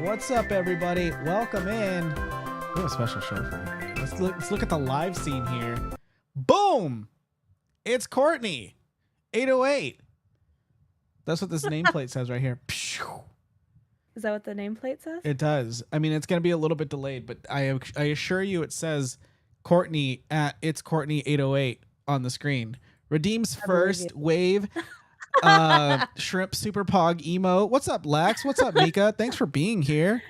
What's up, everybody? Welcome in. We have a special show for you. Let's look at the live scene here. Boom! It's Courtney, 808. That's what this nameplate says right here. Is that what the nameplate says? It does. I mean, it's going to be a little bit delayed, but I assure you it says Courtney at It's Courtney 808 on the screen. Redeems first wave. Shrimp super pog emo. What's up, Lex? What's up, Mika? Thanks for being here.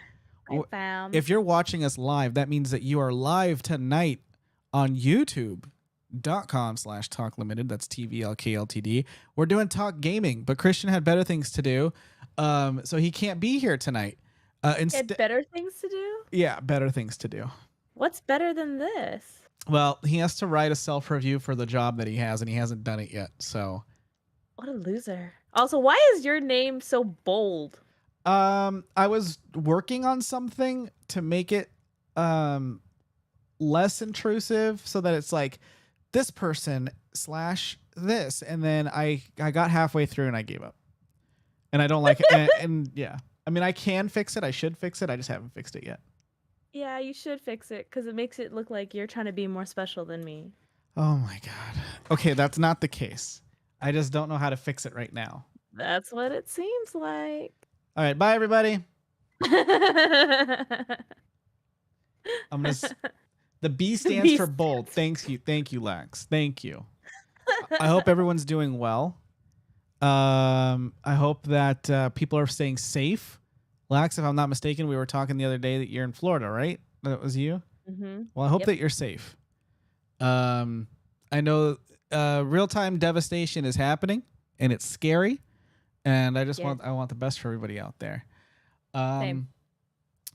If you're watching us live, that means that you are live tonight on youtube.com/talk limited. That's TVLK Ltd. We're doing talk gaming, but Christian had better things to do. So he can't be here tonight. Had better things to do? Yeah, better things to do. What's better than this? Well, he has to write a self-review for the job that he has, and he hasn't done it yet. So, what a loser. Also, why is your name so bold? I was working on something to make it less intrusive, so that it's like this person / this, and then I got halfway through and I gave up. And I don't like it. And yeah, I mean, I can fix it. I should fix it. I just haven't fixed it yet. Yeah, you should fix it because it makes it look like you're trying to be more special than me. Oh my God. Okay, that's not the case. I just don't know how to fix it right now. That's what it seems like. All right, bye everybody. The B stands for bold. Thank you, Lex. Thank you. I hope everyone's doing well. I hope that people are staying safe. Lex, if I'm not mistaken, we were talking the other day that you're in Florida, right? That was you? Mm-hmm. Well, I hope that you're safe. I know real-time devastation is happening, and it's scary. And I want the best for everybody out there. Same.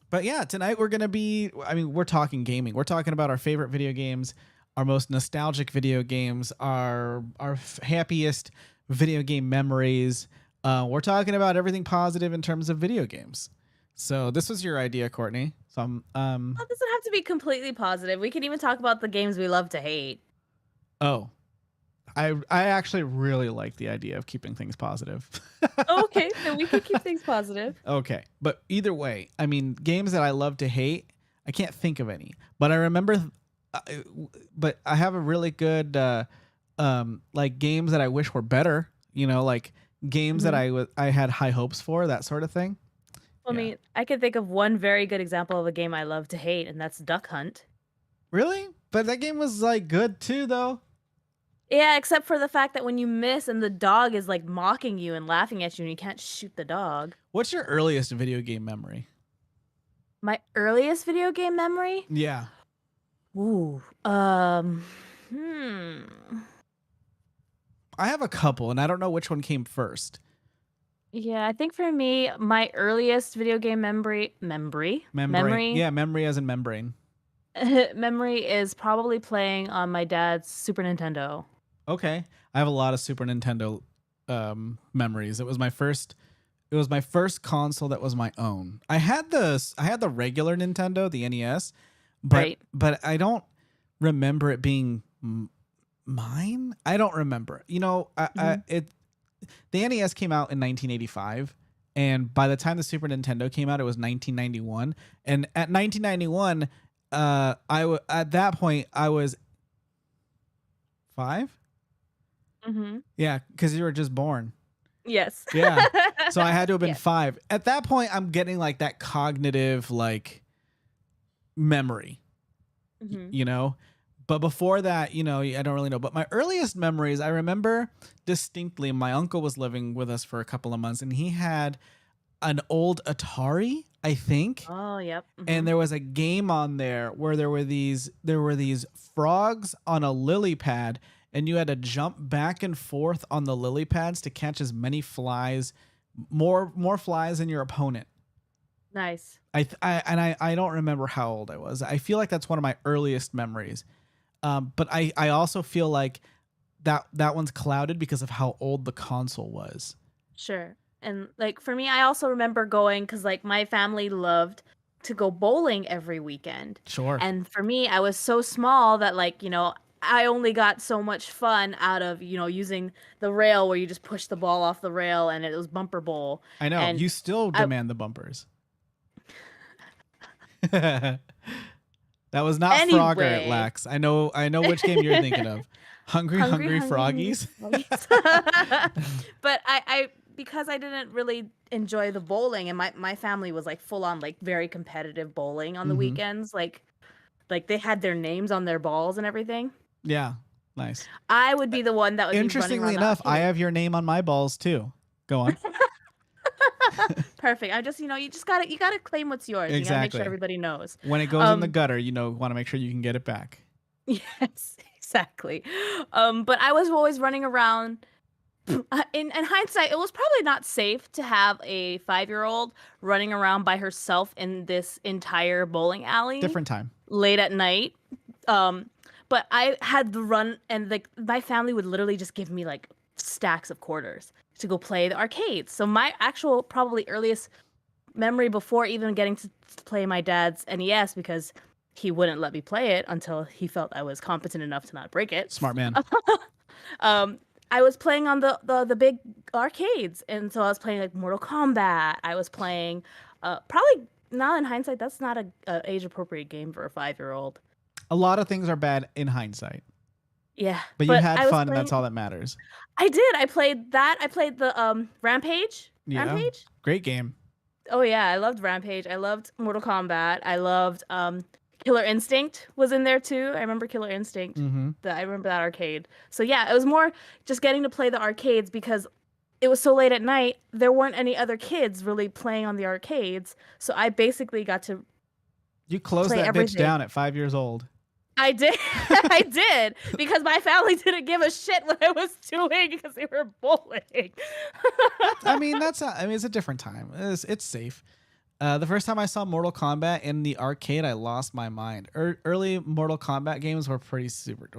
But yeah, tonight we're talking gaming. We're talking about our favorite video games, our most nostalgic video games, our happiest video game memories. We're talking about everything positive in terms of video games. So this was your idea, Courtney. So Well, it doesn't have to be completely positive. We can even talk about the games we love to hate. Oh, I actually really like the idea of keeping things positive. Okay, then we can keep things positive. Okay, but either way, I mean, games that I love to hate, I can't think of any. But I remember, but I have a really good, like games that I wish were better. You know, like games that I had high hopes for, that sort of thing. I mean, I can think of one very good example of a game I love to hate, and that's Duck Hunt. Really? But that game was like good too, though. Yeah, except for the fact that when you miss and the dog is like mocking you and laughing at you and you can't shoot the dog. What's your earliest video game memory? My earliest video game memory? Yeah. Ooh. I have a couple, and I don't know which one came first. Yeah, I think for me, my earliest video game memory. Yeah, memory as in membrane. Memory is probably playing on my dad's Super Nintendo. Okay. I have a lot of Super Nintendo memories. It was my first console that was my own. I had the regular Nintendo, the NES, but I don't remember it being mine. I don't remember. You know, the NES came out in 1985, and by the time the Super Nintendo came out, it was 1991. And at 1991, at that point I was 5. Mm-hmm. Yeah, because you were just born. Yes. Yeah. So I had to have been 5. At that point, I'm getting like that cognitive like memory, you know. But before that, you know, I don't really know. But my earliest memories, I remember distinctly. My uncle was living with us for a couple of months, and he had an old Atari, I think. Oh, yep. And there was a game on there where there were these frogs on a lily pad, and you had to jump back and forth on the lily pads to catch as many flies, more flies than your opponent. Nice. I don't remember how old I was. I feel like that's one of my earliest memories. But I also feel like that one's clouded because of how old the console was. Sure. And like for me, I also remember going because like my family loved to go bowling every weekend. Sure. And for me, I was so small that like, you know, I only got so much fun out of, you know, using the rail where you just push the ball off the rail and it was bumper bowl. I know. And you still demand the bumpers. That was not Frogger, Anyway, Lax. I know which game you're thinking of. Hungry hungry, Hungry hungry Froggies. froggies. But I because I didn't really enjoy the bowling, and my family was like full on like very competitive bowling on the Hmm. weekends. Like they had their names on their balls and everything. Yeah, nice. I would be the one that would be running Interestingly around the enough, I arcade. have your name on my balls too. Go on. Perfect. I just, you gotta claim what's yours. You gotta make sure Exactly. everybody knows. When it goes in the Um, gutter, want to make sure you can get it back. yes, exactly. But I was always running around. In hindsight, it was probably not safe to have a 5-year-old running around by herself in this entire bowling alley Different time. late at night. Um, but I had the run, and like my family would literally just give me like stacks of quarters to go play the arcades. So my actual probably earliest memory before even getting to play my dad's NES, because he wouldn't let me play it until he felt I was competent enough to not break it. Smart man. um, I was playing on the big arcades, and so I was playing like Mortal Kombat. I was playing, probably now in hindsight, that's not a age appropriate game for a 5-year-old. A lot of things are bad in hindsight, Yeah, but you but had I was fun, and that's playing. all that matters. I did. I played that. I played the Rampage. Yeah, Rampage. great game. Oh yeah, I loved Rampage. I loved Mortal Kombat. I loved Killer Instinct was in there too. I remember Killer Instinct. Mm-hmm. I remember that arcade. So yeah, it was more just getting to play the arcades because it was so late at night. There weren't any other kids really playing on the arcades. So I basically got to You closed play that bitch everything. down at 5 years old. I did. I did because my family didn't give a shit what I was doing because they were bowling. It's a different time. It's safe. The first time I saw Mortal Kombat in the arcade, I lost my mind. Early Mortal Kombat games were pretty super,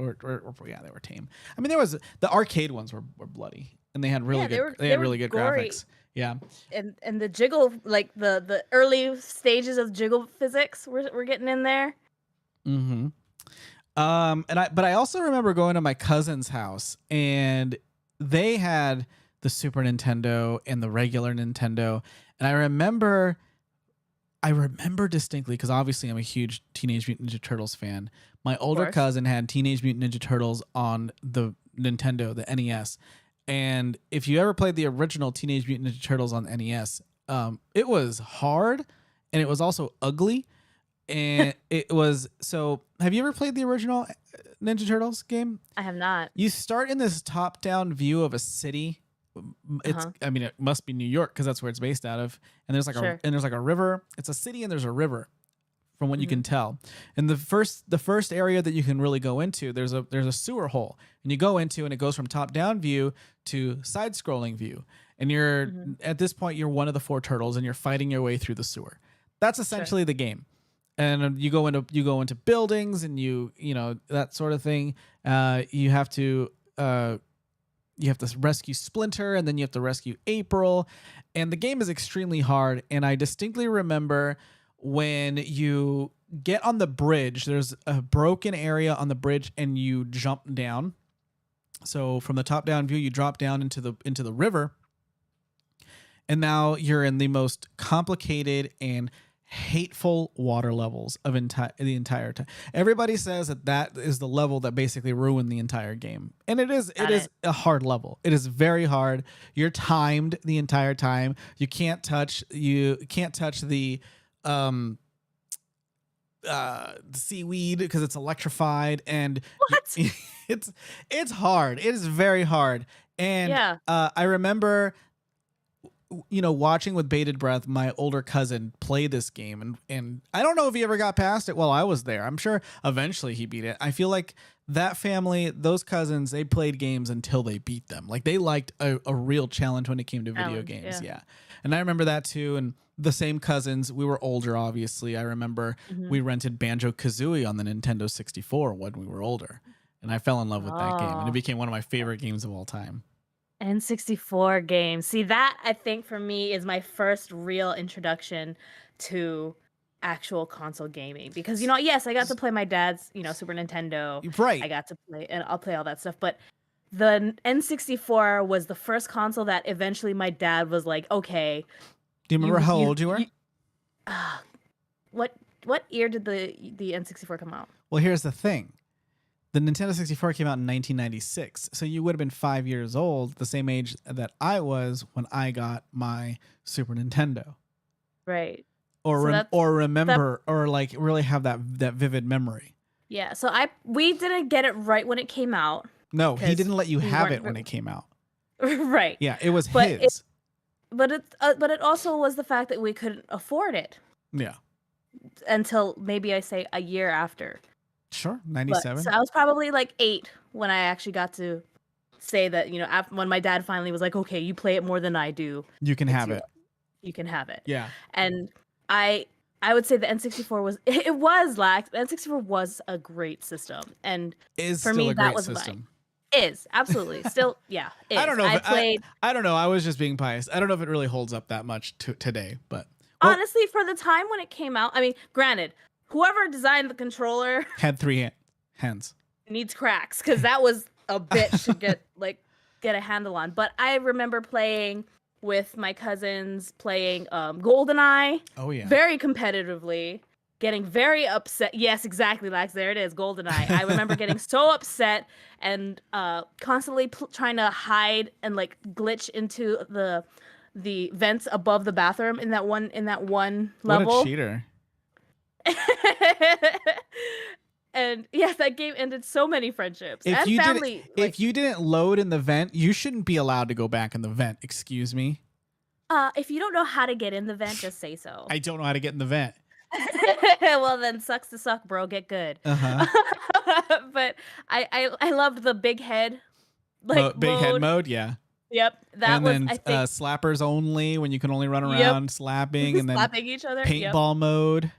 yeah, they were tame. I mean, there was the arcade ones were bloody, and they had Yeah, they they had were really good gory. graphics. Yeah. And the jiggle, like the early stages of jiggle physics were getting in there. Mm-hmm. But I also remember going to my cousin's house, and they had the Super Nintendo and the regular Nintendo, and I remember distinctly because obviously I'm a huge Teenage Mutant Ninja Turtles fan. My older Course. cousin had Teenage Mutant Ninja Turtles on the Nintendo, the NES. And if you ever played the original Teenage Mutant Ninja Turtles on NES, it was hard and it was also ugly. And it was so. Have you ever played the original Ninja Turtles game? I have not. You start in this top-down view of a city. Uh-huh. It must be New York because that's where it's based out of. And there's like Sure. a river. It's a city and there's a river, from what you Mhm. can tell. And the first area that you can really go into, there's a sewer hole, and you go into, and it goes from top-down view to side-scrolling view. And you're Mhm. at this point you're one of the four turtles, and you're fighting your way through the sewer. That's Sure. essentially the game. And you go into buildings, and you know that sort of thing. You have to rescue Splinter, and then you have to rescue April, and the game is extremely hard. And I distinctly remember when you get on the bridge, there's a broken area on the bridge, and you jump down. So from the top down view, you drop down into the river, and now you're in the most complicated and hateful water levels of the entire time. Everybody says that is the level that basically ruined the entire game, and it is. Got It is it. a hard level. It is very hard. You're timed the entire time. You can't touch um the seaweed because it's electrified, and What? it's hard. It is very hard. And Yeah. I remember watching with bated breath my older cousin play this game, and I don't know if he ever got past it while I was there. I'm sure eventually he beat it. I feel like that family, those cousins, they played games until they beat them. Like they liked a real challenge when it came to video Challenge. games. Yeah. Yeah. And I remember that too. And the same cousins, we were older, obviously. I remember Mhm. we rented Banjo Kazooie on the Nintendo 64 when we were older. And I fell in love with that game, and it Oh. became one of my favorite games of all time. N64 games. See, that I think for me is my first real introduction to actual console gaming because yes, I got to play my dad's, Super Nintendo. I Right. got to play and I'll play all that stuff, but the N64 was the first console that eventually my dad was like, "Okay, Do you remember you how you old you were? you uh, what what year did the N64 come out? Well, here's the thing. The Nintendo 64 came out in 1996. So you would have been 5 years old, the same age that I was when I got my Super Nintendo. Right. Or remember or like really have that vivid memory. Yeah. So we didn't get it right when it came out. No, he didn't let you have it when it came out. Right. Yeah, it was his. But it also was the fact that we couldn't afford it. Yeah. Until maybe I say a year after. Sure, 97. So I was probably like 8 when I actually got to say that, you know, when my dad finally was like, okay, you play it more than I do. You can have it. You can have it. Yeah. And I would say the N64 was lax. N64 was a great system. And for me, that was system. Is absolutely still, yeah. Is. I don't know. I don't know. I was just being biased. I don't know if it really holds up that much today, but honestly, for the time when it came out, I mean, granted, whoever designed the controller had 3 hands. Needs cracks because that was a bitch to get a handle on. But I remember playing with my cousins, playing GoldenEye. Oh yeah. Very competitively. Getting very upset. Yes, exactly, Lex. There it is, GoldenEye. I remember getting so upset and constantly trying to hide and like glitch into the vents above the bathroom in that one level. What a cheater! And yes, that game ended so many friendships if and family. If you didn't load in the vent, you shouldn't be allowed to go back in the vent. Excuse me. If you don't know how to get in the vent, just say so. I don't know how to get in the vent. Well, then sucks to suck, bro. Get good. But I loved the big head, big head mode. Yeah. Yep. Then I think, slappers only, when you can only run around slapping, and then slapping each other. Paintball mode.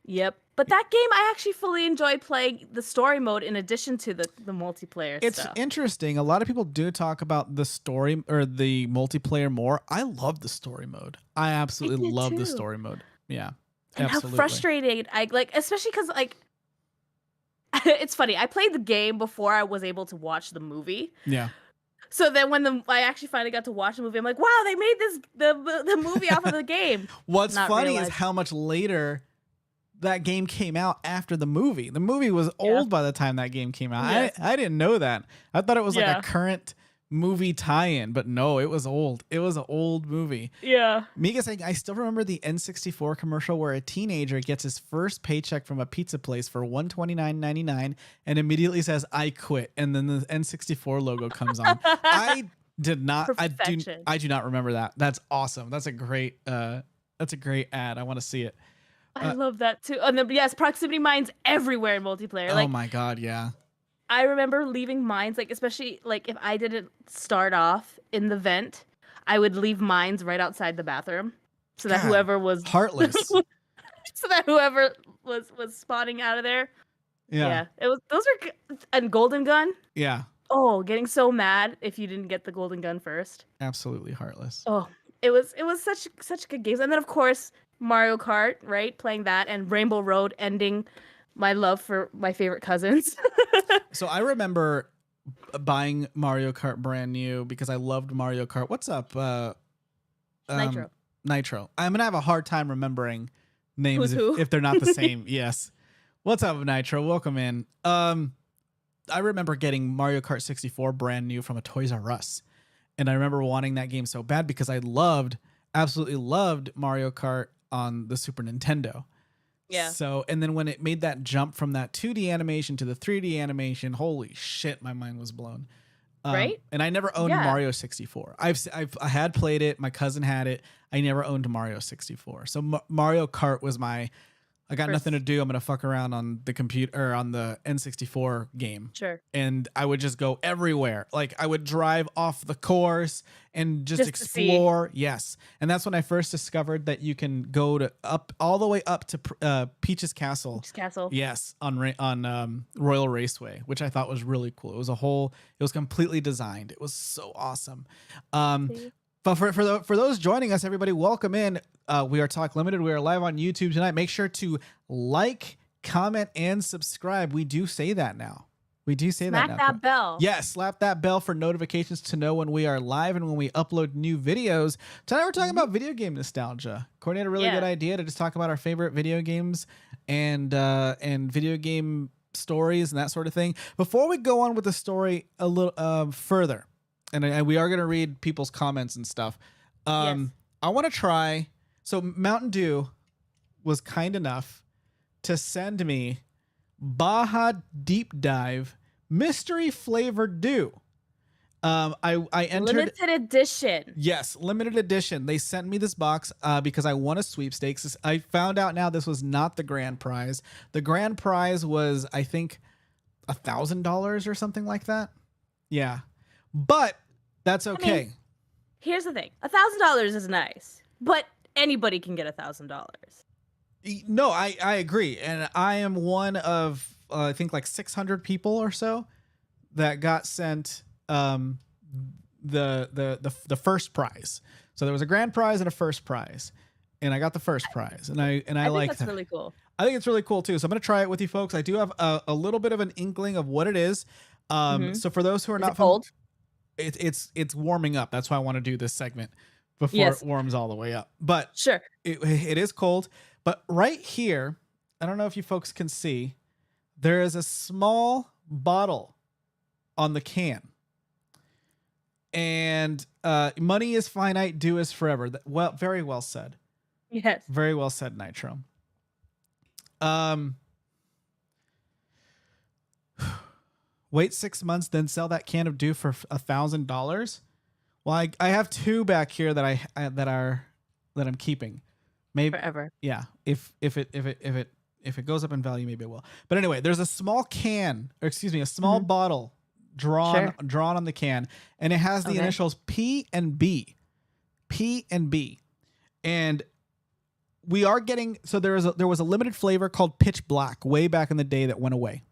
Yep. But that game, I actually fully enjoyed playing the story mode in addition to the multiplayer stuff. It's interesting. A lot of people do talk about the story or the multiplayer more. I love the story mode. I absolutely love the story mode. Yeah. And absolutely. How frustrating I especially because it's funny. I played the game before I was able to watch the movie. Yeah. So then when I actually finally got to watch the movie, I'm like, wow, they made the movie off of the game. What's funny is how much later that game came out after the movie. The movie was old by the time that game came out. Yes. I didn't know that. I thought it was like a current movie tie-in, but no, it was old. It was an old movie. Yeah. Mika saying, I still remember the N64 commercial where a teenager gets his first paycheck from a pizza place for $129.99 and immediately says, I quit. And then the N64 logo comes on. I do not remember that. That's awesome. That's a great ad. I want to see it. I love that too. And then, yes, proximity mines everywhere in multiplayer. Oh my God, yeah. I remember leaving mines, especially if I didn't start off in the vent, I would leave mines right outside the bathroom, so that whoever was heartless, so that whoever was spawning out of there. Yeah, it was. Those were and golden gun. Yeah. Oh, getting so mad if you didn't get the golden gun first. Absolutely heartless. Oh, it was such good games, and then of course Mario Kart, right? Playing that, and Rainbow Road ending my love for my favorite cousins. So I remember buying Mario Kart brand new because I loved Mario Kart. What's up? Nitro. I'm going to have a hard time remembering names if they're not the same. Yes. What's up, Nitro? Welcome in. I remember getting Mario Kart 64 brand new from a Toys R Us. And I remember wanting that game so bad because I absolutely loved Mario Kart on the Super Nintendo. Yeah. So, and then when it made that jump from that 2D animation to the 3D animation, holy shit, my mind was blown. Right. And I never owned Mario 64. I had played it. My cousin had it. I never owned Mario 64. So Mario Kart was I got nothing to do. I'm going to fuck around on the computer or on the N64 game. Sure. And I would just go everywhere. I would drive off the course and just explore. Yes. And that's when I first discovered that you can go all the way up to Peach's Castle. Peach's Castle. Yes. On Royal Raceway, which I thought was really cool. It was completely designed. It was so awesome. But for those joining us, everybody, welcome in. We are Talk Limited. We are live on YouTube tonight. Make sure to like, comment, and subscribe. We do say that now. We do say that now. Slap that bell. Yes, slap that bell for notifications to know when we are live and when we upload new videos. Tonight we're talking about video game nostalgia. Courtney had a really good idea to just talk about our favorite video games and video game stories and that sort of thing. Before we go on with the story a little further, and we are going to read people's comments and stuff. Yes. I want to try. So Mountain Dew was kind enough to send me Baja Deep Dive mystery flavored dew. I entered Limited edition. Yes, limited edition. They sent me this box because I won a sweepstakes. I found out now this was not the grand prize. The grand prize was, I think, $1,000 or something like that. Yeah, but that's okay. I mean, here's the thing: $1,000 is nice, but anybody can get $1,000. No, I agree, and I am one of I think like 600 people or so that got sent the first prize. So there was a grand prize and a first prize, and I got the first prize, and I think like that's that. really cool. I think it's really cool too. So I'm gonna try it with you folks. I do have a little bit of an inkling of what it is. So for those who are Is not it cold? It's warming up. That's why I want to do this segment before it warms all the way up. But Sure, it is cold. But right here, I don't know if you folks can see, there is a small bottle on the can. And money is finite, dew is forever. Well, very well said. Yes. Very well said, Nitro. Wait 6 months, then sell that can of dew for $1,000. Well, I have two back here that I'm keeping. Maybe Forever. Yeah. If it goes up in value, maybe it will. But anyway, there's a small can, or excuse me, a small bottle drawn on the can, and it has the initials P and B. P and B. And we are getting, so there was a limited flavor called Pitch Black way back in the day that went away.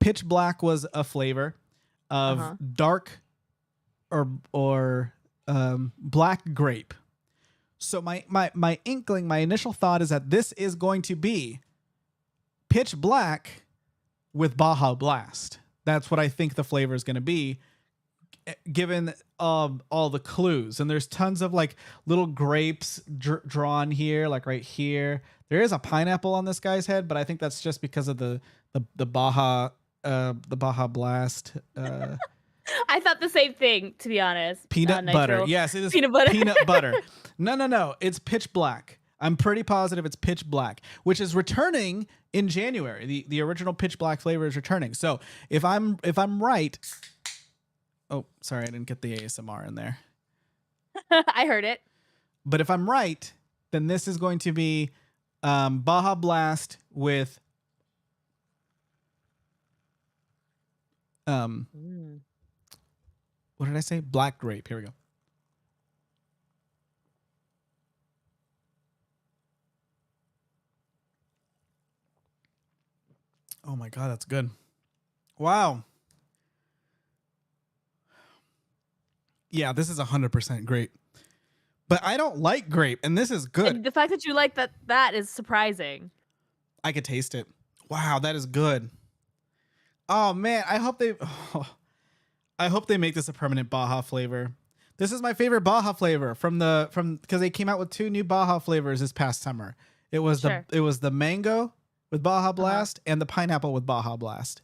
Pitch Black was a flavor of dark or black grape. So my inkling, my initial thought is that this is going to be Pitch Black with Baja Blast. That's what I think the flavor is going to be, given all the clues. And there's tons of like little grapes drawn here, like right here. There is a pineapple on this guy's head, but I think that's just because of the Baja Blast. I thought the same thing, to be honest. Peanut butter. Yes, it is peanut butter. No. It's Pitch Black. I'm pretty positive it's Pitch Black, which is returning in January. The original Pitch Black flavor is returning. So if I'm right, oh, sorry, I didn't get the ASMR in there. I heard it. But if I'm right, then this is going to be Baja Blast with what did I say? Black grape. Here we go. Oh my God, that's good. Wow. Yeah, this is 100% grape. But I don't like grape, and this is good. And the fact that you like that is surprising. I could taste it. Wow, that is good. Oh man, I hope they make this a permanent Baja flavor. This is my favorite Baja flavor because they came out with 2 new Baja flavors this past summer. It was the mango with Baja Blast and the pineapple with Baja Blast.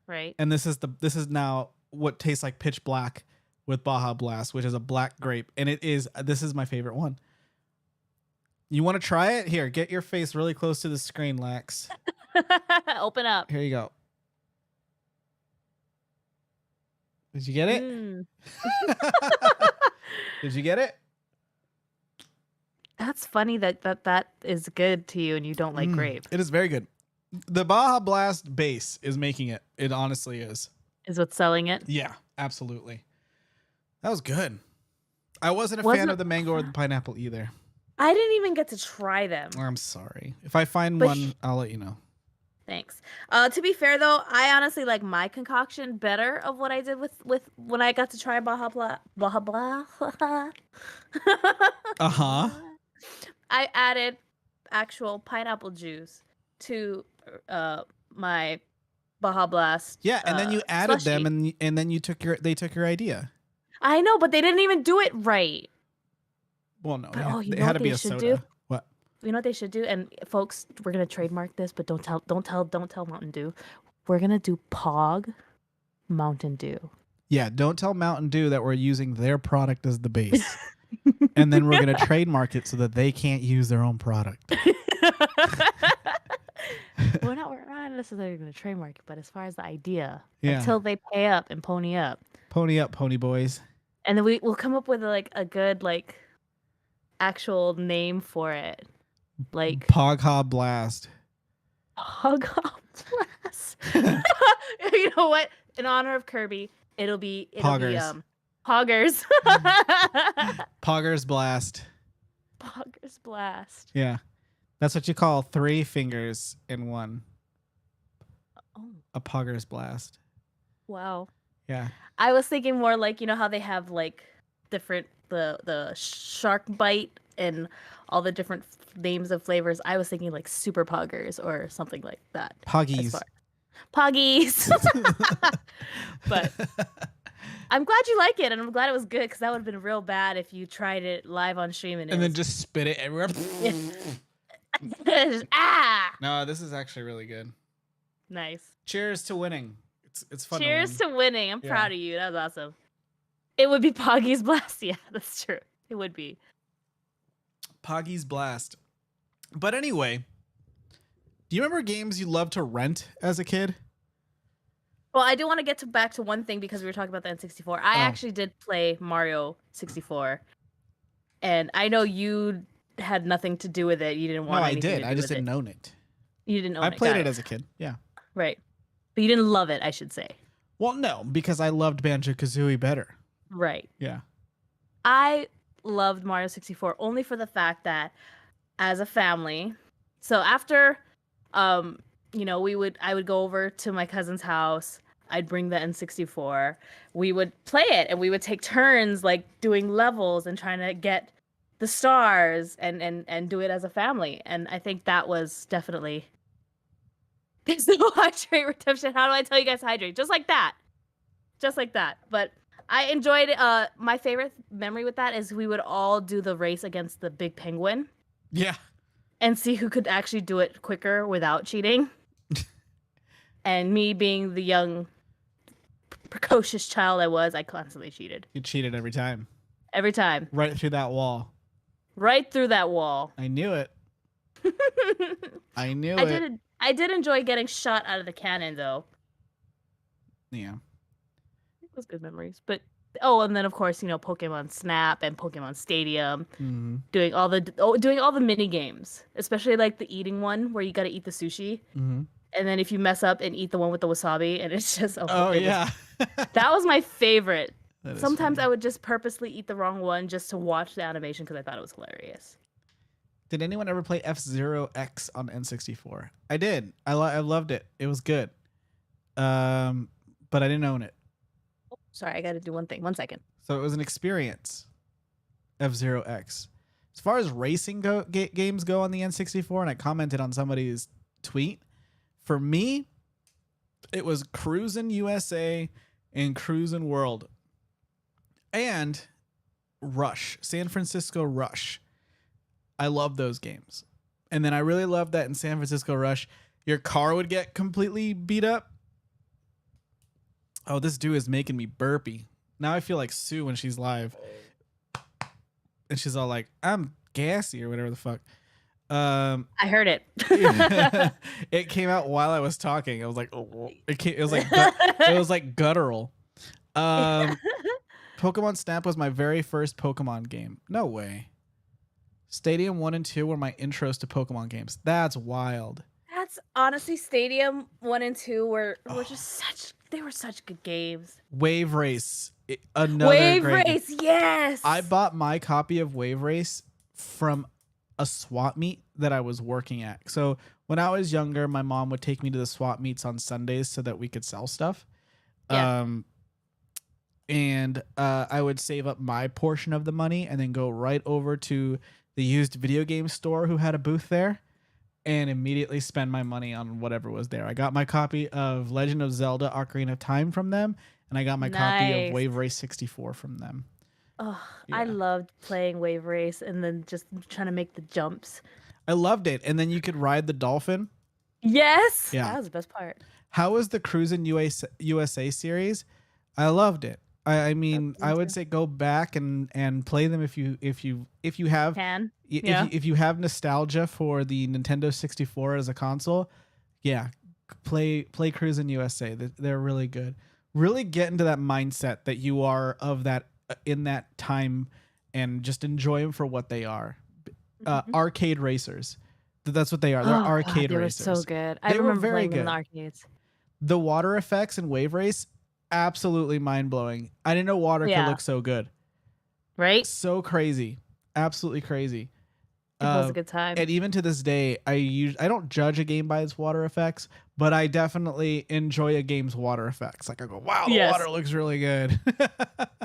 Right. And this is now what tastes like Pitch Black with Baja Blast, which is a black grape, and this is my favorite one. You want to try it? Here, get your face really close to the screen, Lex. Open up. Here you go. Did you get it? Did you get it? That's funny that is good to you and you don't like grape. It is very good. The Baja Blast base is making it. It honestly is. Is what's selling it? Yeah, absolutely. That was good. I wasn't a fan of the mango or the pineapple either. I didn't even get to try them. I'm sorry. If I find one, I'll let you know. Thanks. To be fair though, I honestly like my concoction better of what I did with when I got to try Baja Blah. I added actual pineapple juice to my Baja Blast. Yeah, and then you added slushy. them, and then they took your idea. I know, but they didn't even do it right. Well, no, But, it had to be a soda. What? You know what they should do? And folks, we're gonna trademark this, but don't tell Mountain Dew. We're gonna do Pog Mountain Dew. Yeah, don't tell Mountain Dew that we're using their product as the base. And then we're going to trademark it so that they can't use their own product. we're not necessarily going to trademark it, but as far as the idea, Yeah. until they pay up and pony up. Pony up, pony boys. And then we'll come up with like a good like actual name for it. Like Pogha Blast. Pogha Blast. You know what? In honor of Kirby, it'll be Poggers. Poggers. Poggers Blast. Poggers Blast. Yeah. That's what you call 3 fingers in one. Oh. A Poggers Blast. Wow. Yeah. I was thinking more like, you know how they have like different the shark bite and all the different names of flavors. I was thinking like super poggers or something like that. Poggies. Poggies. But I'm glad you like it, and I'm glad it was good, because that would have been real bad if you tried it live on stream and then just spit it everywhere. Ah! No, this is actually really good. Nice. Cheers to winning. It's fun. Cheers to winning. I'm Yeah. proud of you. That was awesome. It would be Poggy's Blast. Yeah, that's true. It would be. Poggy's Blast. But anyway, do you remember games you loved to rent as a kid? Well, I do want to get back to one thing, because we were talking about the N64. I actually did play Mario 64, and I know you had nothing to do with it. You didn't want. No, I anything did. To do I just with didn't it. own it. You didn't own it. I played Got it as a kid. Yeah. Right, but you didn't love it, I should say. Well, no, because I loved Banjo-Kazooie better. Right. Yeah. I loved Mario 64 only for the fact that as a family, so after you know, I would go over to my cousin's house. I'd bring the N64. We would play it, and we would take turns like doing levels and trying to get the stars and do it as a family. And I think that was definitely there's no hydrate redemption. How do I tell you guys to hydrate? Just like that. Just like that. But I enjoyed it. My favorite memory with that is we would all do the race against the big penguin. Yeah. And see who could actually do it quicker without cheating. And me being the young, precocious child I was, I constantly cheated. You cheated every time. Every time. Right through that wall. Right through that wall. I knew it. I knew it. I did enjoy getting shot out of the cannon, though. Yeah. It was good memories. But oh, and then of course, you know, Pokemon Snap and Pokemon Stadium, doing all the mini games, especially like the eating one where you got to eat the sushi, and then if you mess up and eat the one with the wasabi, and it's just that was my favorite. Sometimes I would just purposely eat the wrong one just to watch the animation because I thought it was hilarious. Did anyone ever play F-Zero X on N64? I did. I loved it. It was good. But I didn't own it. Sorry, I got to do one thing. 1 second. So it was an experience. F-Zero X. As far as racing games go on the N64, and I commented on somebody's tweet, for me, it was Cruisin' USA and Cruisin' World. And Rush. San Francisco Rush. I love those games. And then I really loved that in San Francisco Rush, your car would get completely beat up. Oh, this dude is making me burpy. Now I feel like Sue when she's live. And she's all like, I'm gassy or whatever the fuck. I heard it. It came out while I was talking. I was like, oh, it was like guttural. Pokemon Snap was my very first Pokemon game. No way. Stadium 1 and 2 were my intros to Pokemon games. That's wild. That's honestly, Stadium 1 and 2 were just such good games. Wave Race. Wave Race, yes. I bought my copy of Wave Race from a swap meet that I was working at. So when I was younger, my mom would take me to the swap meets on Sundays so that we could sell stuff. Yeah. And I would save up my portion of the money and then go right over to the used video game store who had a booth there and immediately spend my money on whatever was there. I got my copy of Legend of Zelda Ocarina of Time from them, and I got my copy of Wave Race 64 from them. Oh, Yeah. I loved playing Wave Race and then just trying to make the jumps. I loved it. And then you could ride the dolphin. Yes, Yeah. that was the best part. How was the Cruisin' USA series? I loved it. I mean, I would say go back and play them if you have Can if you have nostalgia for the Nintendo 64 as a console. Yeah, play Cruisin' USA. They're really good. Really get into that mindset that you are of that in that time, and just enjoy them for what they are. Arcade racers. That's what they are. They're Oh god, arcade they were racers. so good. I They were remember very playing them in good. the arcades. The water effects in Wave Race, absolutely mind blowing. I didn't know water could Yeah. look so good. Right? So crazy, absolutely crazy. It was a good time. And even to this day, I don't judge a game by its water effects, but I definitely enjoy a game's water effects. Like I go, wow, the water looks really good.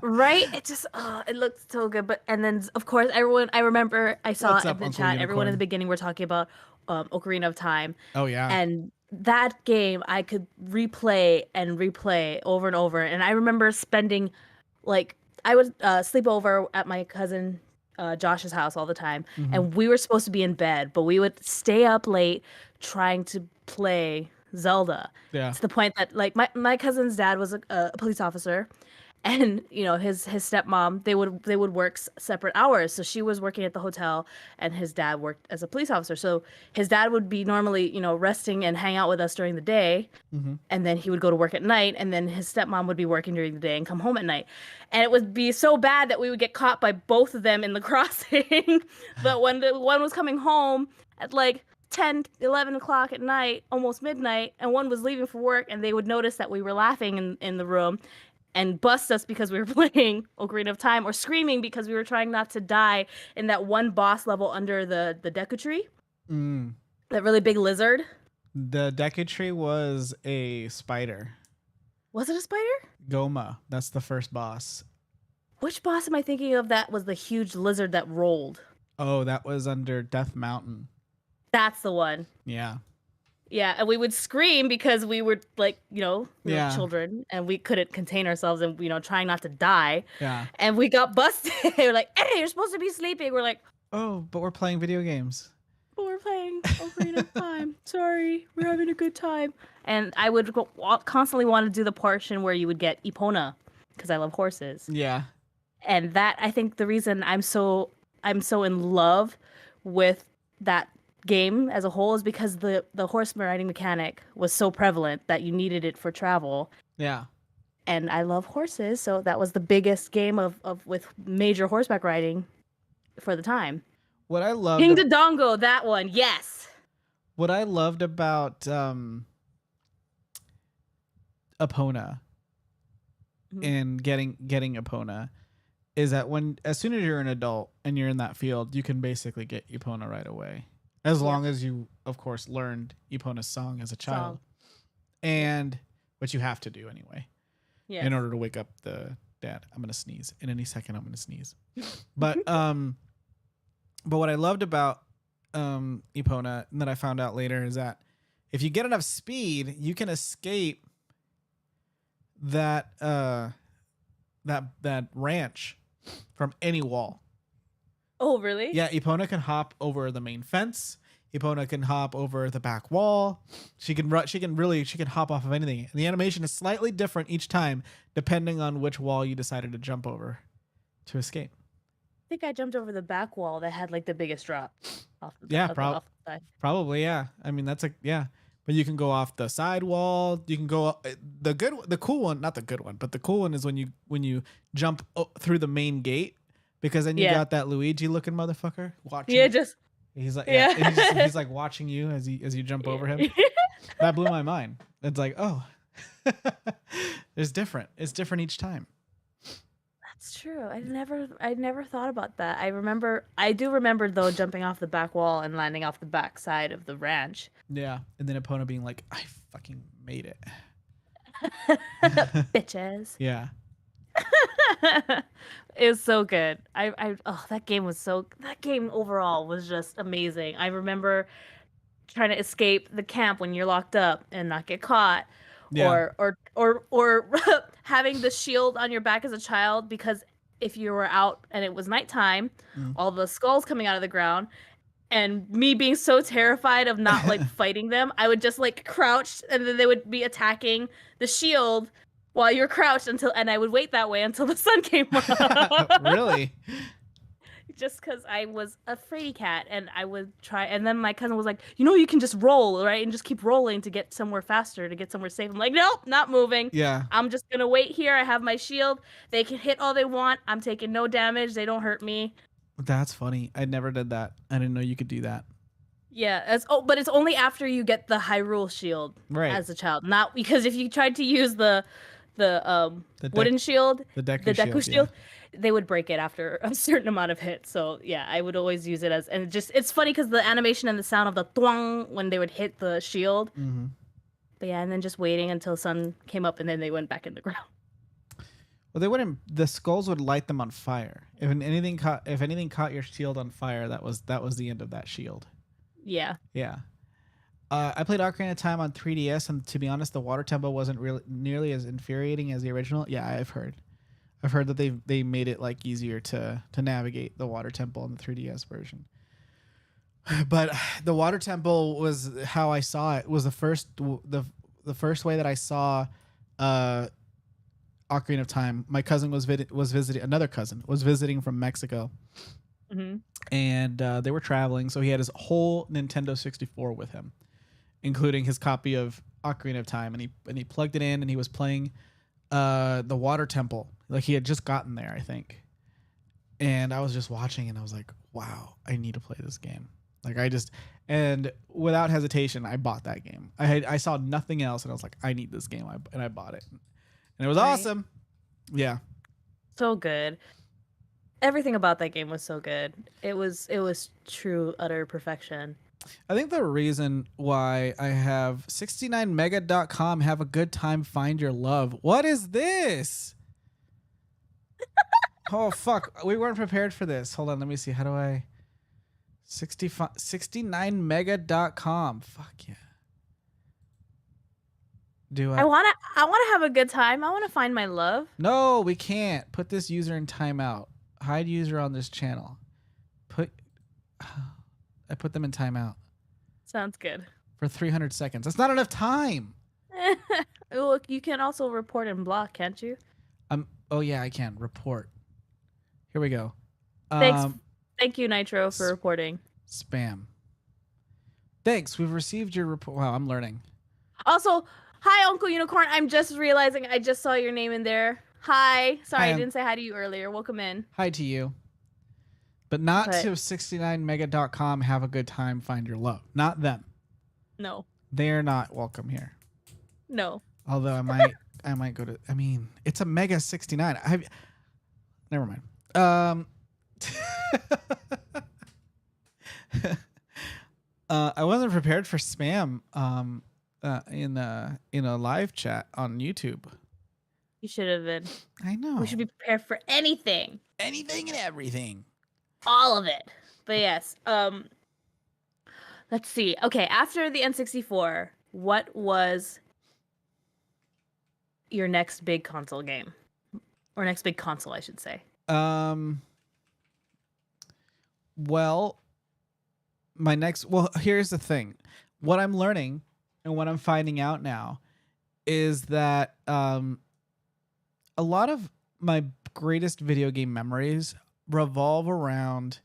Right? It just it looked so good. But and then of course everyone I remember I saw What's in up, the Uncle chat, everyone in the Unicorn? beginning were talking about Ocarina of Time. Oh yeah. And that game I could replay and replay over and over. And I remember spending like I would sleep over at my cousin Josh's house all the time, and we were supposed to be in bed, but we would stay up late trying to play Zelda. Yeah. To the point that like my cousin's dad was a police officer, and you know his stepmom they would work separate hours. So she was working at the hotel, and his dad worked as a police officer. So his dad would be normally resting and hang out with us during the day, and then he would go to work at night, and then his stepmom would be working during the day and come home at night. And it would be so bad that we would get caught by both of them in the crossing. But when the one was coming home at like 10, 11 o'clock at night, almost midnight, and one was leaving for work, and they would notice that we were laughing in the room and bust us because we were playing Ocarina of Time, or screaming because we were trying not to die in that one boss level under the Deku Tree. That really big lizard. The Deku Tree was a spider. Was it a spider? Goma. That's the first boss. Which boss am I thinking of that was the huge lizard that rolled? Oh, that was under Death Mountain. That's the one. Yeah. Yeah, and we would scream because we were like, Yeah. children, and we couldn't contain ourselves, and trying not to die. Yeah. And we got busted. They were like, "Hey, you're supposed to be sleeping." We're like, Oh, but we're playing video games. "But we're playing Ocarina of Time. Sorry, we're having a good time." And I would constantly want to do the portion where you would get Epona, because I love horses. Yeah. And that, I think, the reason I'm so in love with that game as a whole is because the horse riding mechanic was so prevalent that you needed it for travel. Yeah. And I love horses, so that was the biggest game of with major horseback riding for the time. What I loved King Dodongo, that one, yes. What I loved about Epona and getting Epona is that as soon as you're an adult and you're in that field, you can basically get Epona right away. As long as you, of course, learned Epona's song as a child. And what you have to do anyway. Yeah. In order to wake up the dad. I'm gonna sneeze. In any second I'm gonna sneeze. But what I loved about Epona, and that I found out later, is that if you get enough speed, you can escape that that ranch from any wall. Oh, really? Yeah, Epona can hop over the main fence. Epona can hop over the back wall. She can hop off of anything. And the animation is slightly different each time, depending on which wall you decided to jump over to escape. I think I jumped over the back wall that had like the biggest drop off the off the side. Probably, yeah. I mean, that's but you can go off the side wall. You can go the cool one, not the good one, but the cool one is when you jump through the main gate, because then you got that Luigi looking motherfucker watching. Yeah, just he's like he's like watching you as you jump over him. That blew my mind. It's like, oh, it's different. It's different each time. That's true. I never thought about that. I do remember though jumping off the back wall and landing off the back side of the ranch. Yeah, and then Epona being like, I fucking made it. Bitches. Yeah. It was so good. That game overall was just amazing. I remember trying to escape the camp when you're locked up and not get caught. Yeah. Or having the shield on your back as a child, because if you were out and it was nighttime, all the skulls coming out of the ground, And me being so terrified of not like fighting them, I would just like crouch and then they would be attacking the shield while you're crouched and I would wait that way until the sun came up. Really? Just because I was a fraidy cat and I would try. And then my cousin was like, you can just roll, right? And just keep rolling to get somewhere faster, to get somewhere safe. I'm like, nope, not moving. Yeah. I'm just going to wait here. I have my shield. They can hit all they want. I'm taking no damage. They don't hurt me. That's funny. I never did that. I didn't know you could do that. Yeah, but it's only after you get the Hyrule shield as a child. Not because if you tried to use the wooden shield, the Deku shield, they would break it after a certain amount of hits. So yeah, I would always use it it's funny because the animation and the sound of the twang when they would hit the shield. Mm-hmm. But yeah, and then just waiting until sun came up and then they went back in the ground. Well, they wouldn't. The skulls would light them on fire. If anything caught your shield on fire, that was the end of that shield. Yeah. Yeah. I played Ocarina of Time on 3DS, and to be honest, the water tempo wasn't really nearly as infuriating as the original. Yeah, I've heard that they made it like easier to navigate the water temple in the 3DS version. But the water temple was how I saw it. It was the first way that I saw Ocarina of Time. My cousin was visiting. Another cousin was visiting from Mexico. Mm-hmm. And they were traveling, so he had his whole Nintendo 64 with him, including his copy of Ocarina of Time, and he plugged it in and he was playing the water temple. Like he had just gotten there, I think. And I was just watching and I was like, wow, I need to play this game. And without hesitation, I bought that game. I saw nothing else and I was like, I need this game, and I bought it. And it was awesome. Yeah. So good. Everything about that game was so good. It was true, utter perfection. I think the reason why I have 69mega.com have a good time, find your love. What is this? Oh, fuck. We weren't prepared for this. Hold on. Let me see. How do I... 69mega.com. Fuck yeah. I want to have a good time. I want to find my love. No, we can't. Put this user in timeout. Hide user on this channel. I put them in timeout. Sounds good. For 300 seconds. That's not enough time. Look, you can also report and block, can't you? Oh yeah, I can. Report. Here we go. Thank you, Nitro, for reporting. Spam. Thanks. We've received your report. Wow, I'm learning. Also, hi, Uncle Unicorn. I'm just realizing I just saw your name in there. Hi. Sorry, I didn't say hi to you earlier. Welcome in. Hi to you. But to 69mega.com, have a good time, find your love. Not them. No. They're not welcome here. No. Although I might go to, it's a Mega 69. Never mind. I wasn't prepared for spam in a live chat on YouTube. You should have been. I know. We should be prepared for anything. Anything and everything. All of it. But yes. Let's see. Okay, after the N64, what was your next big console game? Or next big console, I should say. Well, here's the thing. What I'm learning and what I'm finding out now is that a lot of my greatest video game memories revolve around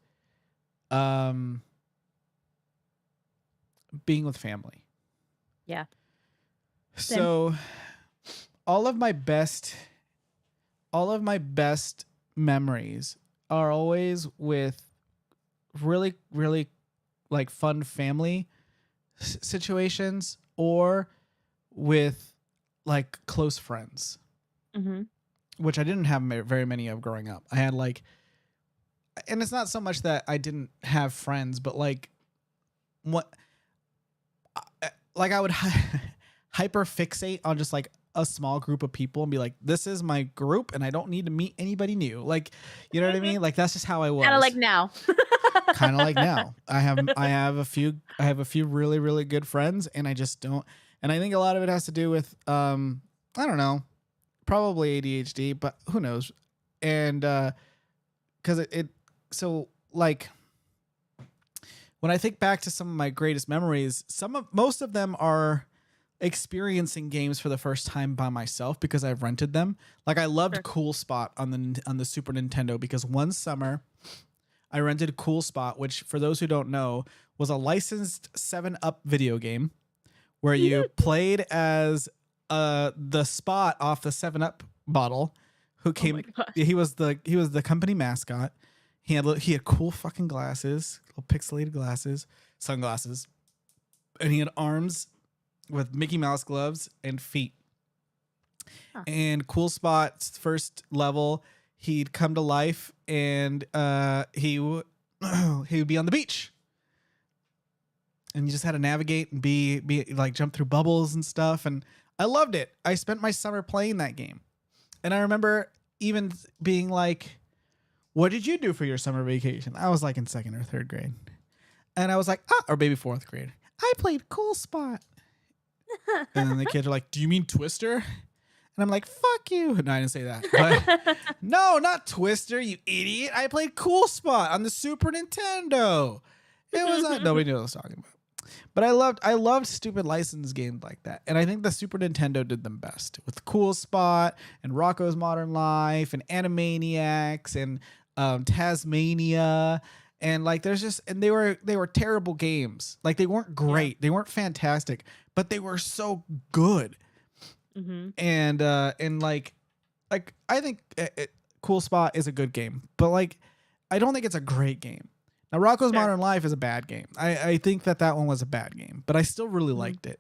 being with family. Yeah. So all of my best memories are always with really, really like fun family situations or with like close friends, which I didn't have very many of growing up. I had and it's not so much that I didn't have friends, but I would hyper fixate on just like a small group of people and be like, this is my group and I don't need to meet anybody new. Like, you know what I mean? Like, that's just how I was. Kind of like now. Kind of like now. I have a few really, really good friends and I just don't. And I think a lot of it has to do with, I don't know, probably ADHD, but who knows? And, cause so like when I think back to some of my greatest memories, most of them are experiencing games for the first time by myself because I've rented them. Like I loved Sure. Cool Spot on the Super Nintendo because one summer I rented Cool Spot, which for those who don't know was a licensed 7-Up video game where you played as the Spot off the 7-Up bottle who Oh my came gosh. he was the company mascot. He had cool fucking glasses, little pixelated glasses, sunglasses, and he had arms with Mickey Mouse gloves and feet. Huh. And Cool Spot's first level, he'd come to life and he would be on the beach. And you just had to navigate and be like jump through bubbles and stuff. And I loved it. I spent my summer playing that game. And I remember even being like, what did you do for your summer vacation? I was like in 2nd or 3rd grade. And I was like, or maybe 4th grade. I played Cool Spot. And then the kids are like, do you mean Twister? And I'm like, fuck you. No, I didn't say that. But no, not Twister, you idiot. I played Cool Spot on the Super Nintendo. It was nobody knew what I was talking about. But I loved stupid licensed games like that. And I think the Super Nintendo did them best with Cool Spot and Rocco's Modern Life and Animaniacs and Tasmania. And like there's just and they were terrible games. Like they weren't great. They weren't fantastic, but they were so good. Mm-hmm. And like I think Cool Spot is a good game, but like I don't think it's a great game. Now Rocco's Modern Life is a bad game. I think that one was a bad game, but I still really liked it.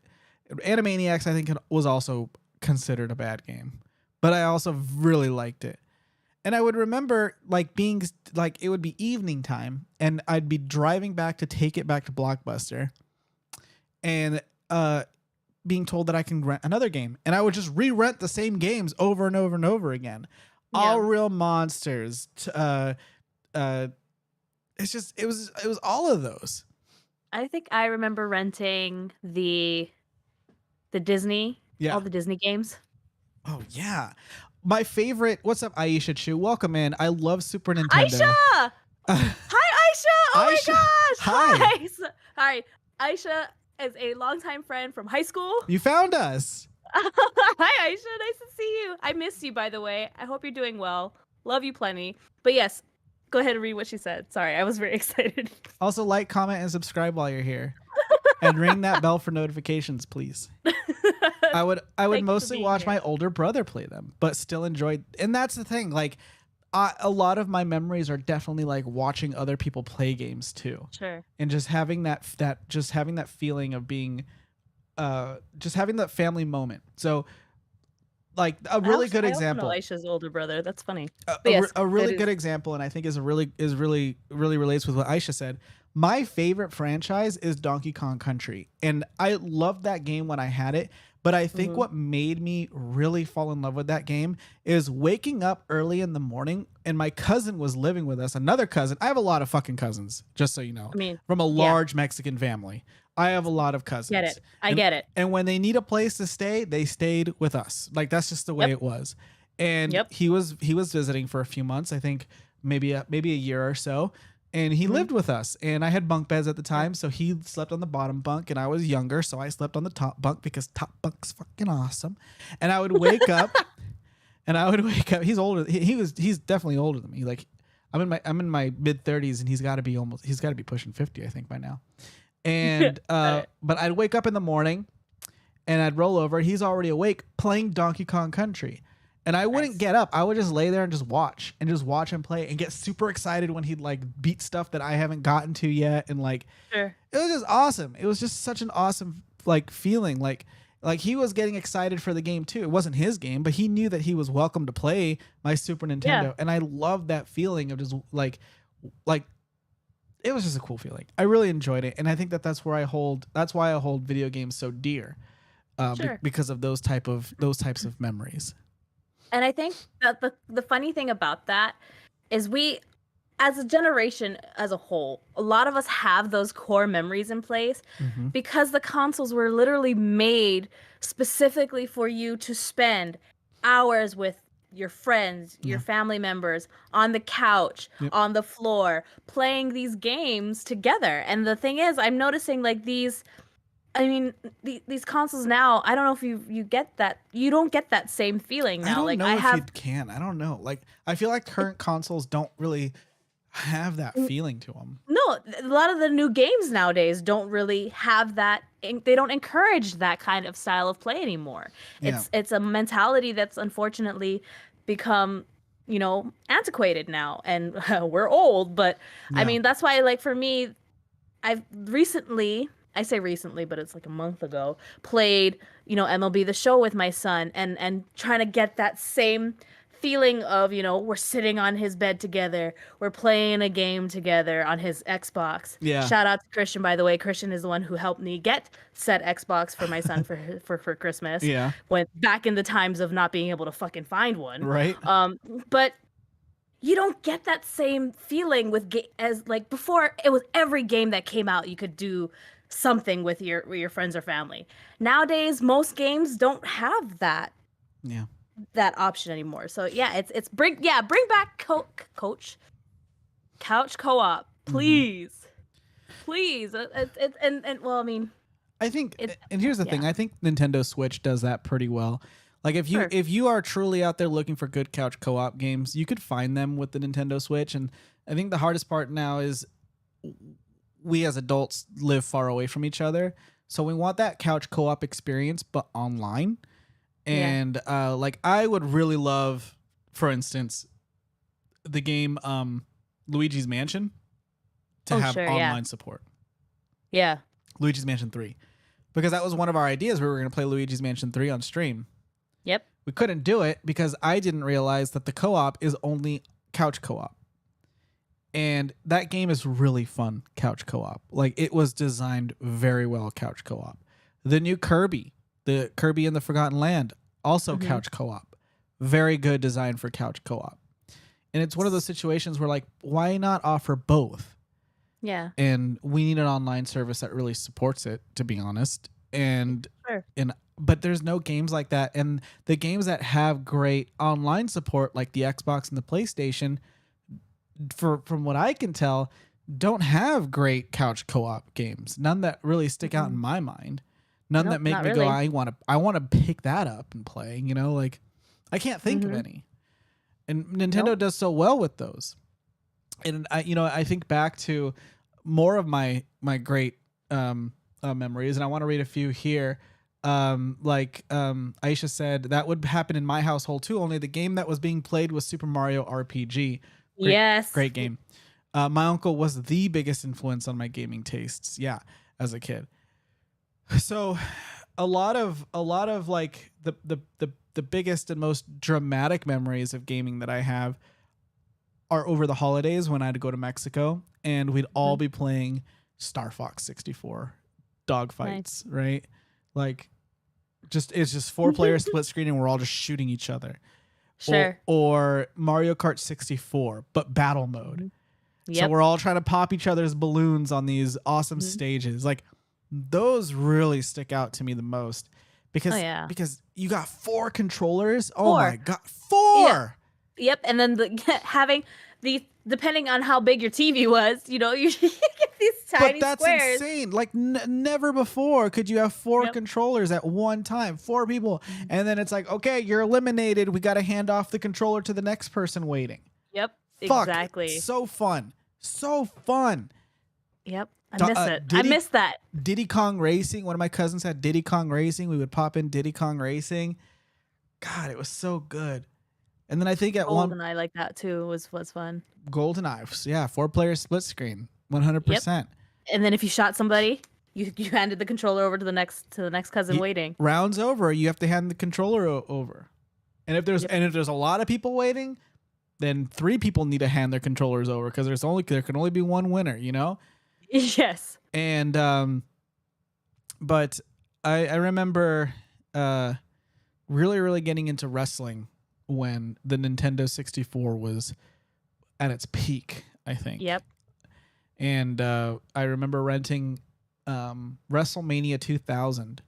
Animaniacs I think was also considered a bad game, but I also really liked it. And I would remember like being like it would be evening time and I'd be driving back to take it back to Blockbuster and being told that I can rent another game. And I would just re-rent the same games over and over and over again. Yeah. All Real Monsters. It's just it was all of those. I think I remember renting the Disney, all the Disney games. Oh yeah. My favorite, what's up, Aisha Chu? Welcome in. I love Super Nintendo. Aisha! Hi, Aisha! Oh Aisha, my gosh! hi. Hi. Aisha is a longtime friend from high school. You found us. Hi, Aisha. Nice to see you. I missed you, by the way. I hope you're doing well. Love you plenty. But yes, go ahead and read what she said. Sorry, I was very excited. Also, like, comment, and subscribe while you're here. And ring that bell for notifications, please. I would mostly watch my older brother play them, but still enjoyed. And that's the thing. Like, a lot of my memories are definitely like watching other people play games too. Sure. And just having that feeling of being, just having that family moment. So, like a really good example. I also know Aisha's older brother. That's funny. A really good example, and I think is really relates with what Aisha said. My favorite franchise is Donkey Kong Country, and I loved that game when I had it. But I think what made me really fall in love with that game is waking up early in the morning, and my cousin was living with us. Another cousin. I have a lot of fucking cousins, just so you know. I mean, from a large Mexican family. I have a lot of cousins. Get it. I get it. And when they need a place to stay, they stayed with us. Like that's just the way it was. And he was visiting for a few months, I think maybe a year or so. And he lived with us. And I had bunk beds at the time, so he slept on the bottom bunk and I was younger, so I slept on the top bunk because top bunk's fucking awesome. And I would wake up he's older. He's definitely older than me. Like I'm in my mid 30s and he's got to be pushing 50 I think by now. And but I'd wake up in the morning and I'd roll over. He's already awake playing Donkey Kong Country. And I wouldn't get up. I would just lay there and just watch him play and get super excited when he'd like beat stuff that I haven't gotten to yet. And like, it was just awesome. It was just such an awesome like feeling. Like he was getting excited for the game too. It wasn't his game, but he knew that he was welcome to play my Super Nintendo. Yeah. And I loved that feeling of just like, it was just a cool feeling. I really enjoyed it. And I think that's why I hold video games so dear, because of those types of memories. And I think that the funny thing about that is we, as a generation as a whole, a lot of us have those core memories in place because the consoles were literally made specifically for you to spend hours with your friends, your Yeah. family members on the couch, Yep. on the floor, playing these games together. And the thing is, I'm noticing like these. I mean, these consoles now. I don't know if you get that. You don't get that same feeling I now. don't Like I know if you have. can. I don't know. Like I feel like current consoles don't really have that feeling to them. No, a lot of the new games nowadays don't really have that. They don't encourage that kind of style of play anymore. Yeah. It's a mentality that's unfortunately become, antiquated now, and we're old. But I Yeah. mean, that's why, like for me, I've recently. I say recently, but it's like a month ago. Played, MLB The Show with my son, and trying to get that same feeling of, we're sitting on his bed together, we're playing a game together on his Xbox. Yeah. Shout out to Christian, by the way. Christian is the one who helped me get said Xbox for my son for Christmas. Yeah. When back in the times of not being able to fucking find one. Right. But you don't get that same feeling as like before. It was every game that came out you could do something with your friends or family. Nowadays, most games don't have that Yeah. option anymore. So yeah, it's bring back couch co-op, please, please. And well, I mean, I think, it's and here's the thing. yeah. I think Nintendo Switch does that pretty well. Like Sure. if you are truly out there looking for good couch co-op games, you could find them with the Nintendo Switch. And I think the hardest part now is we as adults live far away from each other, so we want that couch co-op experience, but online. And like I would really love, for instance, the game Luigi's Mansion to have Sure, online support. Yeah. Luigi's Mansion 3. Because that was one of our ideas. We were going to play Luigi's Mansion 3 on stream. Yep. We couldn't do it because I didn't realize that the co-op is only couch co-op. And that game is really fun, couch co-op. Like it was designed very well, couch co-op. The new Kirby, the Kirby and the Forgotten Land, also couch co-op. Very good design for couch co-op. And it's one of those situations where like, why not offer both? Yeah. And we need an online service that really supports it, to be honest. And Sure. but there's no games like that. And the games that have great online support, like the Xbox and the PlayStation, from what I can tell, don't have great couch co-op games. None that really stick out in my mind. None Nope, that make not me really. go, I want to pick that up and play. Like I can't think of any. And Nintendo Nope. does so well with those. And I think back to more of my great memories, and I want to read a few here. Aisha said that would happen in my household too. Only the game that was being played was Super Mario RPG. Yes. Great game. My uncle was the biggest influence on my gaming tastes. Yeah, as a kid. So, a lot of like the biggest and most dramatic memories of gaming that I have are over the holidays when I had to go to Mexico and we'd all be playing Star Fox 64 dogfights, right? Like it's just 4-player split screen and we're all just shooting each other. Sure. Or Mario Kart 64, but battle mode. So Yep. we're all trying to pop each other's balloons on these awesome stages. Like those really stick out to me the most because because you got 4 controllers. Oh my god, 4. Yeah. Yep, and then having the depending on how big your TV was, you get these tiny But that's squares. insane. Like never before could you have 4 controllers at one time, 4 people, and then it's like, okay, you're eliminated. We got to hand off the controller to the next person waiting. Yep, Fuck, exactly. so fun, so fun. Yep, I miss it. I miss that. Diddy Kong Racing. One of my cousins had Diddy Kong Racing. We would pop in Diddy Kong Racing. God, it was so good. And then I think at one GoldenEye like that too was fun. GoldenEye, yeah, 4-player split screen, 100%. And then if you shot somebody, you handed the controller over to the next cousin waiting. Rounds over, you have to hand the controller over. And if there's a lot of people waiting, then 3 people need to hand their controllers over because there can only be one winner, Yes. And but I remember really, really getting into wrestling when the Nintendo 64 was at its peak, I think. Yep. And I remember renting WrestleMania 2000.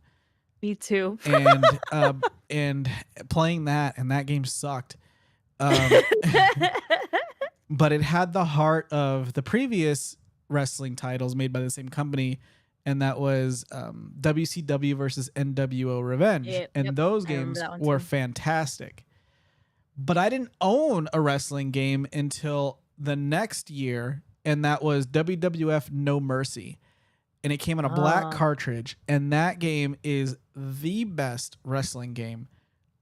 Me too. And playing that, and that game sucked. Um, but it had the heart of the previous wrestling titles made by the same company, and that was WCW versus NWO Revenge. Yep, And yep. those I remember games that one were too. fantastic. But I didn't own a wrestling game until the next year, and that was WWF No Mercy. And it came on a black Oh, cartridge, and that game is the best wrestling game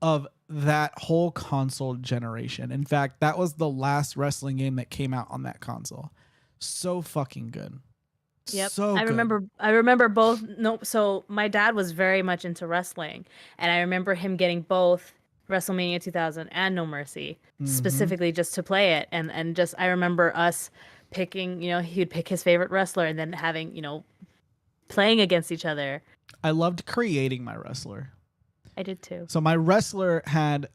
of that whole console generation. In fact, that was the last wrestling game that came out on that console. So fucking good. yep. So I good. remember. I remember both. No, so my dad was very much into wrestling, and I remember him getting both WrestleMania 2000 and No Mercy Hmm. specifically just to play it, and just I remember us picking. He'd pick his favorite wrestler, and then having playing against each other. I loved creating my wrestler. I did too. So my wrestler had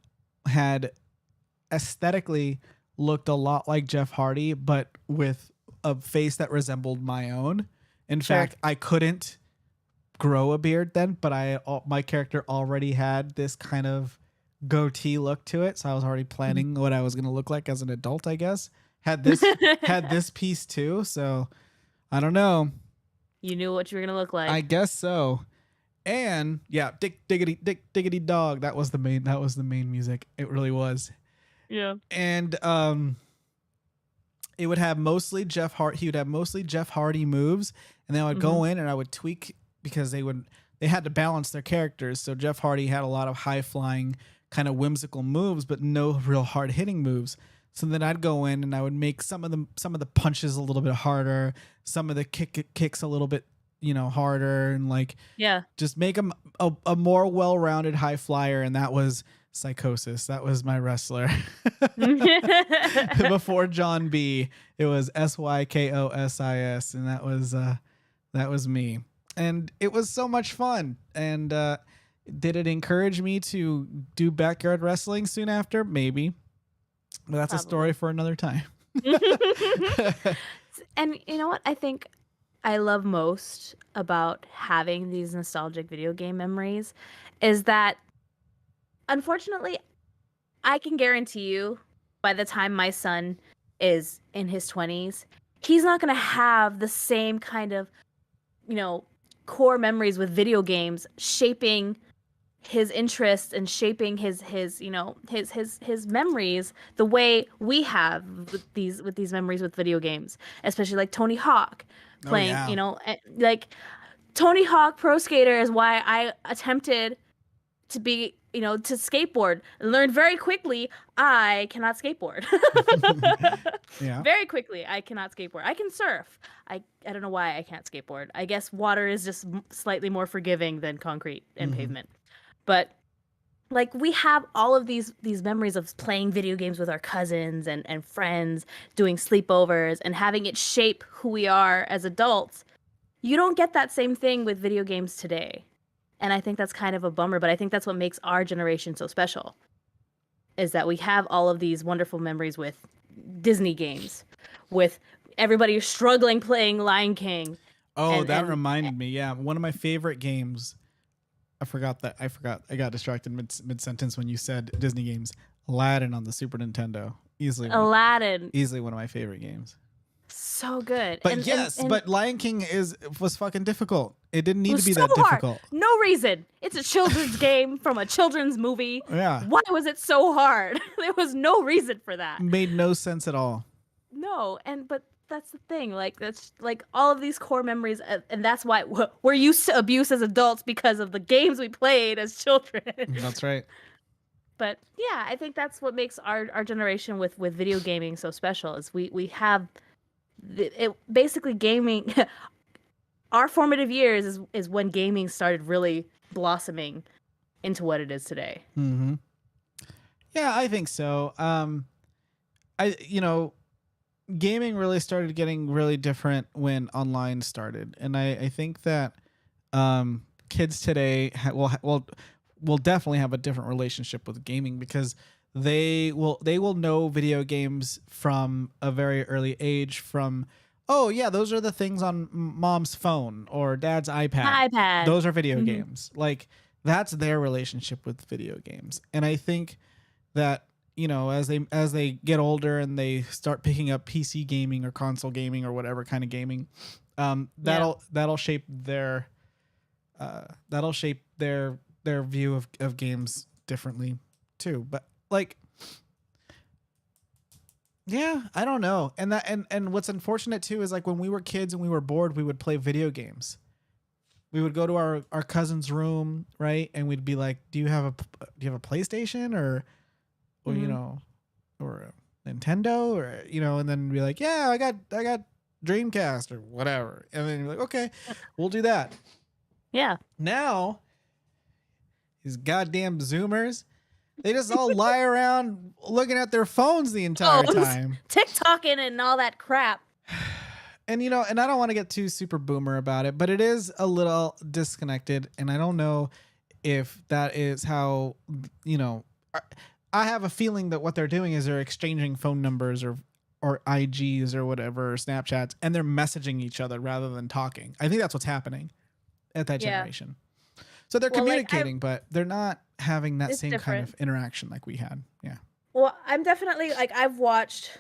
aesthetically looked a lot like Jeff Hardy, but with a face that resembled my own. In Sure. fact, I couldn't grow a beard then, but my character already had this kind of goatee look to it, so I was already planning what I was going to look like as an adult, I guess. Had this piece too, so I don't know. You knew what you were gonna look I like. guess so. And yeah, dick diggity dog. That was the main music. It really was. Yeah. And it would have mostly he would have mostly Jeff Hardy moves, and then I would Hmm. go in and I would tweak because they had to balance their characters. So Jeff Hardy had a lot of high flying kind of whimsical moves, but no real hard hitting moves. So then I'd go in and I would make some of the punches a little bit harder, some of the kicks a little bit harder, and like Yeah. just make him a more well-rounded high flyer. And that was Psychosis. That was my wrestler. Before Jon B, it was Sykosis, and that was me. And it was so much fun. And did it encourage me to do backyard wrestling soon after? Maybe. But that's a story Probably. for another time. And you know what I think I love most about having these nostalgic video game memories is that unfortunately I can guarantee you by the time my son is in his 20s, he's not going to have the same kind of, you know, core memories with video games shaping his interests and shaping his memories the way we have with these memories with video games, especially like Tony Hawk Oh playing, yeah. like Tony Hawk Pro Skater is why I attempted to be, to skateboard. Learned very quickly I cannot skateboard. Yeah. Very quickly I cannot skateboard. I can surf. I don't know why I can't skateboard. I guess water is just slightly more forgiving than concrete and Mhm. pavement. But like we have all of these memories of playing video games with our cousins and friends, doing sleepovers and having it shape who we are as adults. You don't get that same thing with video games today. And I think that's kind of a bummer, but I think that's what makes our generation so special. Is that we have all of these wonderful memories with Disney games, with everybody struggling playing Lion King. Oh, And that reminded me. Yeah, one of my favorite games. I forgot. I got distracted mid sentence when you said Disney games. Aladdin on the Super Nintendo. Aladdin, Easily one of my favorite games. so good. But And yes, but Lion King was fucking difficult. It didn't it need to was be so that hard. difficult. No reason. It's a children's game from a children's movie. Yeah. Why was it so hard? There was no reason for that. Made no sense at all. No, but that's the thing. Like that's like all of these core memories, and that's why we're used to abuse as adults because of the games we played as children. That's right. But yeah, I think that's what makes our generation with video gaming so special. Is we have basically gaming. Our formative years is when gaming started really blossoming into what it is today. Mm-hmm. Yeah, I think so. Gaming really started getting really different when online started, and I think that kids today will definitely have a different relationship with gaming because they will know video games from a very early age. From, oh yeah, those are the things on mom's phone or dad's iPad. iPad. Those are video Mhm. games. Like that's their relationship with video games, and I think that you know, as they get older and they start picking up PC gaming or console gaming or whatever kind of gaming, that'll shape their their view of games differently too. But like, yeah, I don't know. And what's unfortunate too is like when we were kids and we were bored, we would play video games. We would go to our cousin's room, right? And we'd be like, do you have a PlayStation or you know, or a Nintendo or, you know, and then be like, yeah, I got Dreamcast or whatever. And then you're like, okay, we'll do that. Yeah. Now, these goddamn Zoomers, they just all lie around looking at their phones the entire time. TikToking and all that crap. And, you know, and I don't want to get too super boomer about it, but it is a little disconnected. And I don't know if that is how, you know, I have a feeling that what they're doing is they're exchanging phone numbers or IGs or whatever, or Snapchats, and they're messaging each other rather than talking. I think that's what's happening at that generation. So they're communicating, but they're not having that same kind of interaction like we had. Yeah. Well, I'm definitely like, I've watched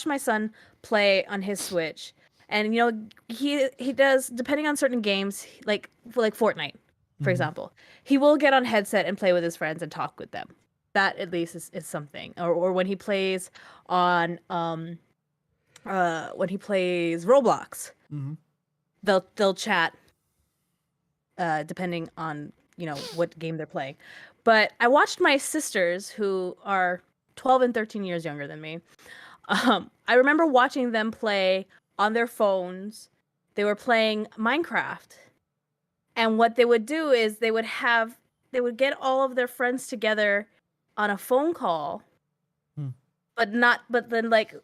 my son play on his Switch, and you know, he does, depending on certain games, like Fortnite, for example, he will get on headset and play with his friends and talk with them. That at least is something. Or when he plays on when he plays Roblox, they'll chat depending on, you know, what game they're playing. But I watched my sisters, who are 12 and 13 years younger than me. I remember watching them play on their phones. They were playing Minecraft. And what they would do is they would get all of their friends together on a phone call, but then like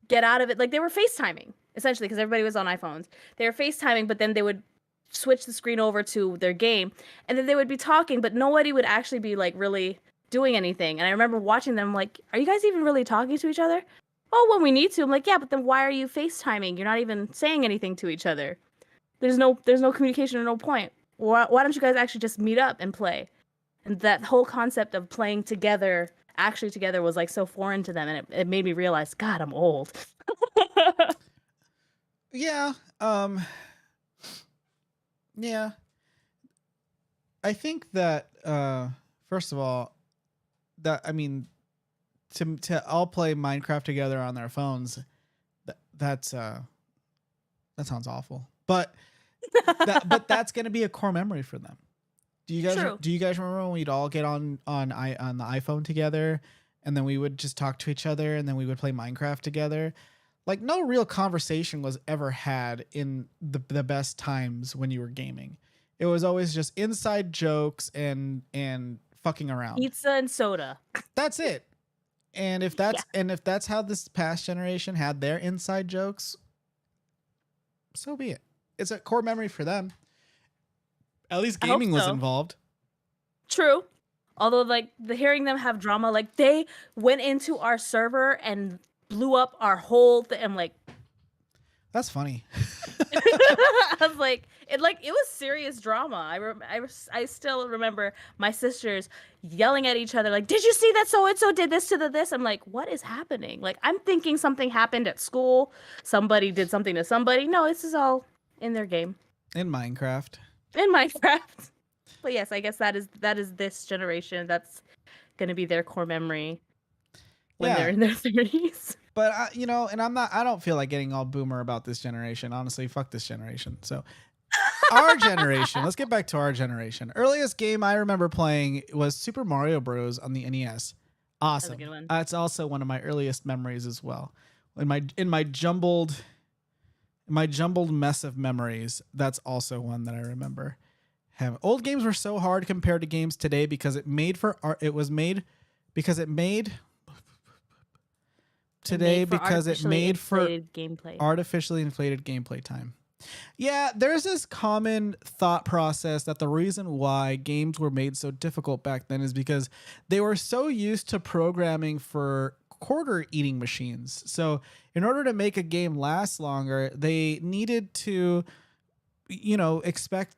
get out of it. Like they were FaceTiming essentially, because everybody was on iPhones. They were FaceTiming, but then they would switch the screen over to their game, and then they would be talking, but nobody would actually be like really doing anything. And I remember watching them like, are you guys even really talking to each other? Oh, when we need to. I'm like, yeah, but then why are you FaceTiming? You're not even saying anything to each other. There's no communication or no point. Why don't you guys actually just meet up and play? And that whole concept of playing together, actually together, was like so foreign to them, and it made me realize, God, I'm old. Yeah. Yeah. I think that first of all, that I mean, to all play Minecraft together on their phones, that sounds awful. But that's gonna be a core memory for them. Do you guys remember when we'd all get on the iPhone together, and then we would just talk to each other, and then we would play Minecraft together? Like, no real conversation was ever had in the best times when you were gaming. It was always just inside jokes and fucking around. Pizza and soda. That's it. And if that's how this past generation had their inside jokes, so be it. It's a core memory for them. At least gaming was involved. True. Although, like, hearing them have drama, like, they went into our server and blew up our whole thing. I'm like, that's funny. I was like, it was serious drama. I still remember my sisters yelling at each other, like, did you see that so-and-so did this to this? I'm like, what is happening? Like, I'm thinking something happened at school. Somebody did something to somebody. No, this is all in their game. In Minecraft. But yes, I guess that is this generation. That's going to be their core memory when they're in their 30s. But you know, and I don't feel like getting all boomer about this generation. Honestly, fuck this generation. So our generation, let's get back to our generation. Earliest game I remember playing was Super Mario Bros. On the NES. Awesome. That's a good one. It's also one of my earliest memories as well. In my jumbled mess of memories, that's also one that I remember having. Old games were so hard compared to games today because it made for gameplay. Artificially inflated gameplay time. Yeah, there's this common thought process that the reason why games were made so difficult back then is because they were so used to programming for quarter eating machines. So in order to make a game last longer, they needed to, you know, expect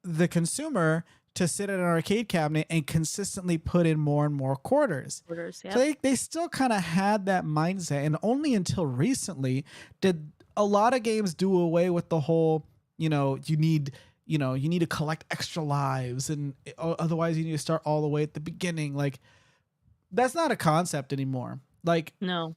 the consumer to sit at an arcade cabinet and consistently put in more and more quarters. Yep. So they still kind of had that mindset, and only until recently did a lot of games do away with the whole, you need to collect extra lives, and otherwise you need to start all the way at the beginning. Like, that's not a concept anymore. Like, no.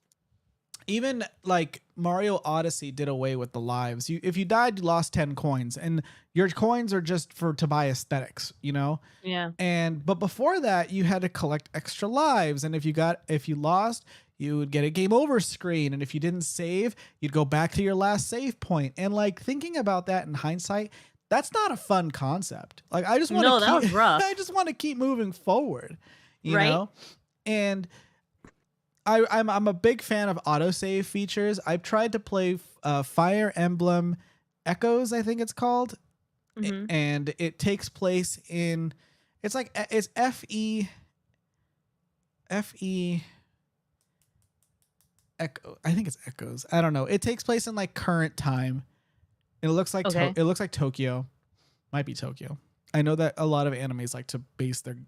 Even like Mario Odyssey did away with the lives. If you died, you lost 10 coins, and your coins are just to buy aesthetics, Yeah. But before that, you had to collect extra lives, and if you lost, you would get a game over screen, and if you didn't save, you'd go back to your last save point. And like, thinking about that in hindsight, that's not a fun concept. Like, I just want to that was rough. I just want to keep moving forward, you Right? know? And I'm a big fan of autosave features. I've tried to play Fire Emblem Echoes, I think it's called. Mhm. And it takes place in, it's FE Echo. I think it's Echoes. I don't know. It takes place in like current time. It looks like Okay. it looks like Tokyo. Might be Tokyo. I know that a lot of animes like to base their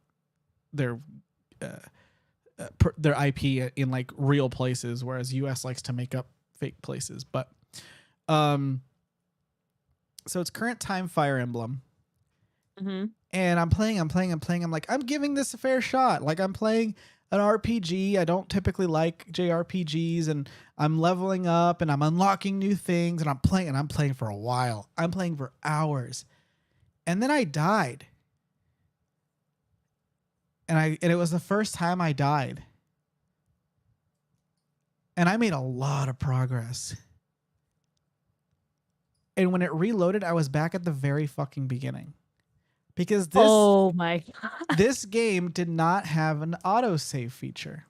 IP in like real places, whereas US likes to make up fake places. But so it's current time Fire Emblem. Mhm. And I'm playing. I'm like, I'm giving this a fair shot. Like, I'm playing an RPG. I don't typically like JRPGs, and I'm leveling up and I'm unlocking new things, and I'm playing for a while. I'm playing for hours. And then I died. And it was the first time I died. And I made a lot of progress. And when it reloaded, I was back at the very fucking beginning. Because Oh my God. this game did not have an autosave feature.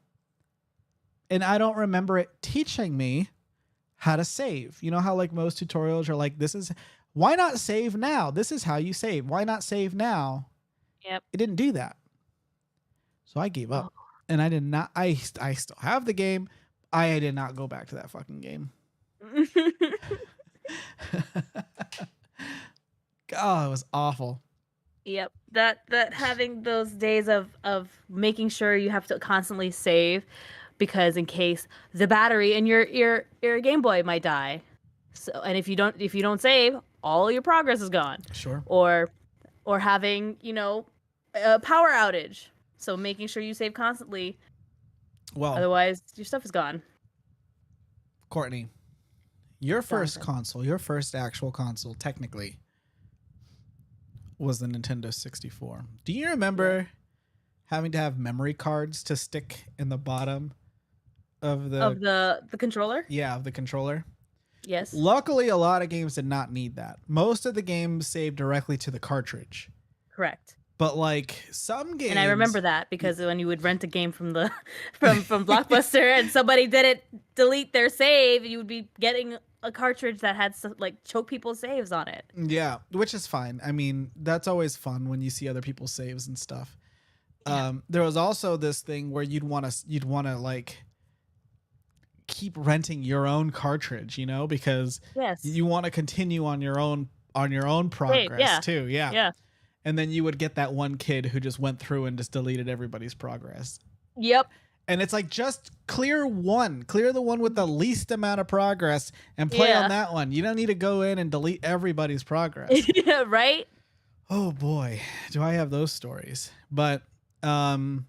And I don't remember it teaching me how to save. You know how like most tutorials are like, why not save now? This is how you save. Why not save now? Yep. It didn't do that. So I gave up. And I did not, I still have the game. I did not go back to that fucking game. God, it was awful. Yep. That having those days of making sure you have to constantly save, because in case the battery in your Game Boy might die. So, and if you don't save, all your progress is gone. Sure. Or having, a power outage. So making sure you save constantly. Well, Otherwise your stuff is gone. Courtney, your first console, your first actual console, technically, was the Nintendo 64. Do you remember having to have memory cards to stick in the bottom of the controller? Yeah, of the controller. Yes. Luckily, a lot of games did not need that. Most of the games saved directly to the cartridge. Correct. But like some games, and I remember that because when you would rent a game from the from Blockbuster and somebody didn't delete their save, you would be getting a cartridge that had like choke people's saves on it. Yeah, which is fine. I mean, that's always fun when you see other people's saves and stuff. Yeah. There was also this thing where you'd want to like keep renting your own cartridge, because you want to continue on your own progress too. Yeah. And then you would get that one kid who just went through and just deleted everybody's progress. Yep. And it's like, just clear the one with the least amount of progress and play on that one. You don't need to go in and delete everybody's progress. Yeah, right? Oh boy, do I have those stories. But no,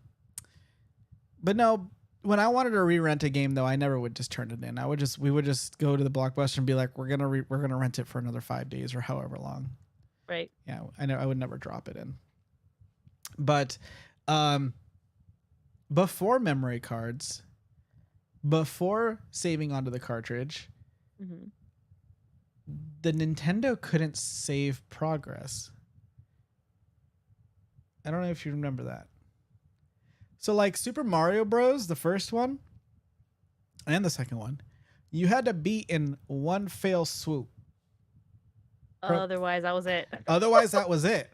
when I wanted to re-rent a game though, I never would just turn it in. We would just go to the Blockbuster and be like, we're going to rent it for another 5 days or however long. Right. Yeah, I know I would never drop it in. But before memory cards, before saving onto the cartridge, the Nintendo couldn't save progress. I don't know if you remember that. So like Super Mario Bros, the first one and the second one, you had to beat in one fell swoop. Otherwise, that was it. Otherwise, that was it.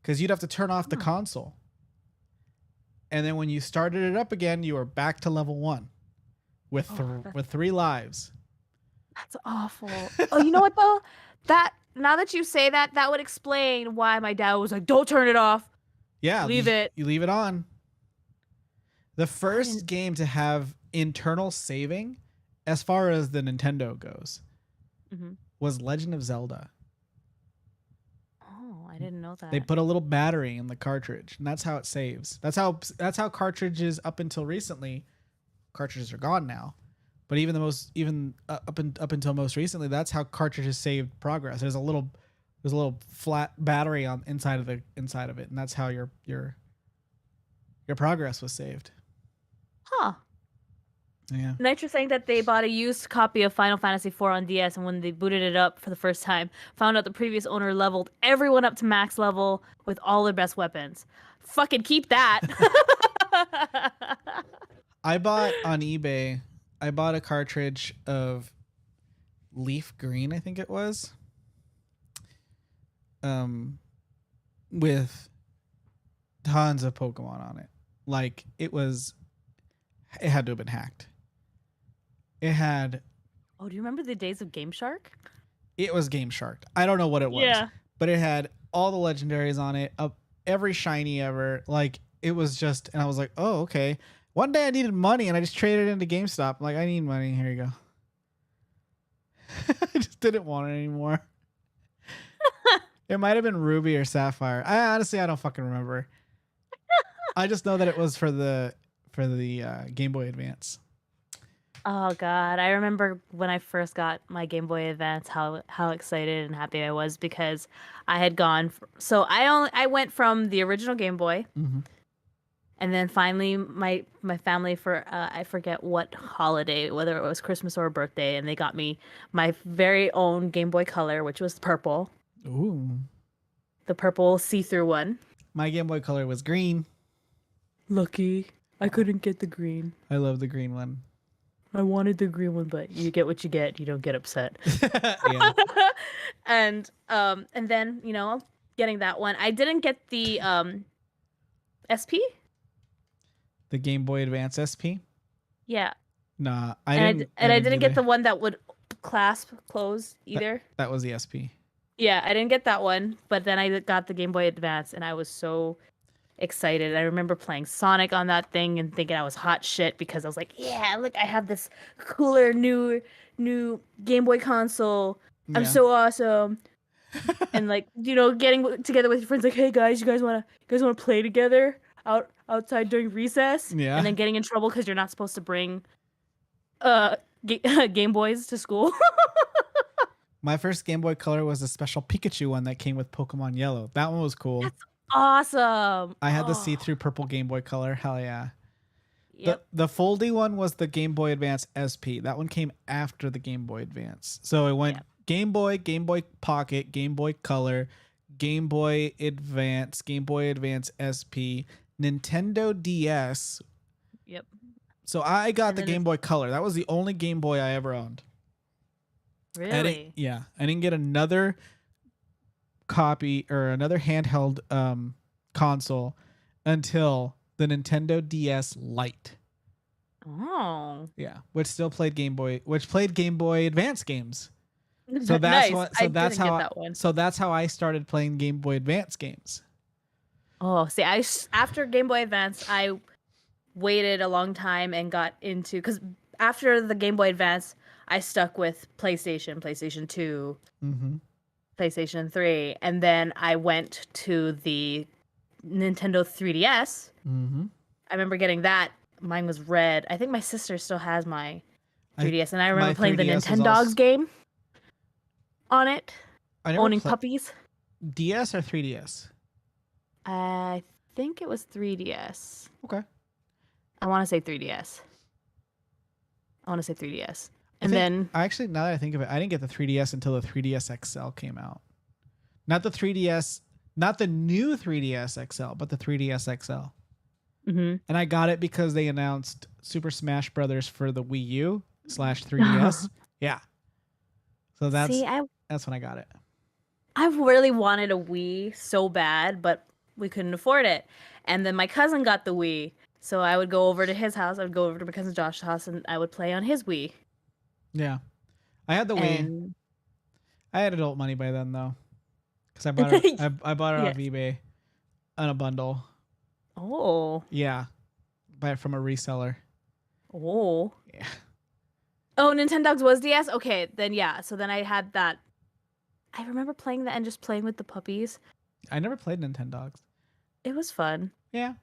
Because you'd have to turn off the console. And then when you started it up again, you were back to level 1 with 3 lives. That's awful. Oh, you know what though? That now that you say that, that would explain why my dad was like, "Don't turn it off. Yeah, Leave it." you leave it on. The I first didn't. game to have internal saving, as far as the Nintendo goes, Mhm. was Legend of Zelda. Oh, I didn't know They that. put a little battery in the cartridge, and that's how it saves. That's how cartridges up until recently, cartridges are gone now. But even the most even up until most recently, that's how cartridges saved progress. There's a little flat battery on inside of it, and that's how your progress was saved. Huh. Yeah. Nitro saying that they bought a used copy of Final Fantasy IV on DS, and when they booted it up for the first time, found out the previous owner leveled everyone up to max level with all their best weapons. Fucking keep that. I bought on eBay. I bought a cartridge of Leaf Green, I think it was, um, with tons of Pokemon on it. Like it had to have been hacked. It had Oh, do you remember the days of Game Shark? it was Game Shark. I don't know what it was, Yeah. but it had all the legendaries on it, every shiny ever. Like it was just, and I was like, oh okay. One day I needed money, and I just traded it into GameStop. I'm like, I need money. Here you go. I just didn't want it anymore. It might have been Ruby or Sapphire. I don't fucking remember. I just know that it was for the Game Boy Advance. Oh God, I remember when I first got my Game Boy Advance, how excited and happy I was because I had gone. So I went from the original Game Boy, Mm-hmm. and then finally my family for I forget what holiday, whether it was Christmas or a birthday, and they got me my very own Game Boy Color, which was purple, Ooh, the purple see-through one. my Game Boy Color was green. Lucky, I couldn't get the green. I love the green one. I wanted the green one, but you get what you get. You don't get upset. Yeah, And then getting that one. I didn't get the SP. the Game Boy Advance SP. Yeah, Nah, I and didn't. I didn't get either. the one that would clasp close either. That was the SP. Yeah, I didn't get that one, but then I got the Game Boy Advance, and I was so excited. I remember playing Sonic on that thing and thinking I was hot shit because I was like, yeah, look, I have this cooler new Game Boy console. I'm Yeah. so awesome. And like, getting together with your friends like, hey guys, you guys wanna play together outside during recess? Yeah. And then getting in trouble because you're not supposed to bring Game Boys to school. My first Game Boy Color was a special Pikachu one that came with Pokemon Yellow. That one was cool. That's awesome. I had the Oh, see-through purple Game Boy Color. Hell yeah. yep. The foldy one was the Game Boy Advance SP. That one came after the Game Boy Advance. So it went Yep. Game Boy, Game Boy Pocket, Game Boy Color, Game Boy Advance, Game Boy Advance SP, Nintendo DS. Yep. So I got And the then Game Boy Color. That was the only Game Boy I ever owned. Really? I didn't get another copy or another handheld console until the Nintendo DS Lite. Oh. Yeah, which played Game Boy Advance games. So that's Nice. what. I So that's didn't how. get that one. So that's how I started playing Game Boy Advance games. Oh, see, after Game Boy Advance, I waited a long time and got into because after the Game Boy Advance, I stuck with PlayStation 2, Mm-hmm. PlayStation 3, and then I went to the Nintendo 3DS. Mm-hmm. I remember getting that. Mine was red. I think my sister still has my I 3DS, and I my remember playing the 3DS was Nintendogs also- game on it, I never owning played puppies. DS or 3DS. I think it was 3DS. Okay. I want to say 3DS. And I think- then Actually, now that I think of it, I didn't get the 3DS until the 3DS XL came out. Not the 3DS, not the new 3DS XL, but the 3DS XL. mhm. And I got it because they announced Super Smash Brothers for the Wii U /3DS. Yeah. So that's See, when I got it. I really wanted a Wii so bad, but we couldn't afford it. And then my cousin got the Wii, so I would go over to his house. I would go over to my cousin Josh's house, and I would play on his Wii. Yeah. I had the Wii. And I had adult money by then though, because I bought it. I bought it off Yes. eBay on a bundle. Oh. Yeah, buy it from a reseller. Oh. Yeah. Oh, Nintendogs was DS? Okay, then yeah. So then I had that. I remember playing that and just playing with the puppies. I never played Nintendogs. It was fun. Yeah,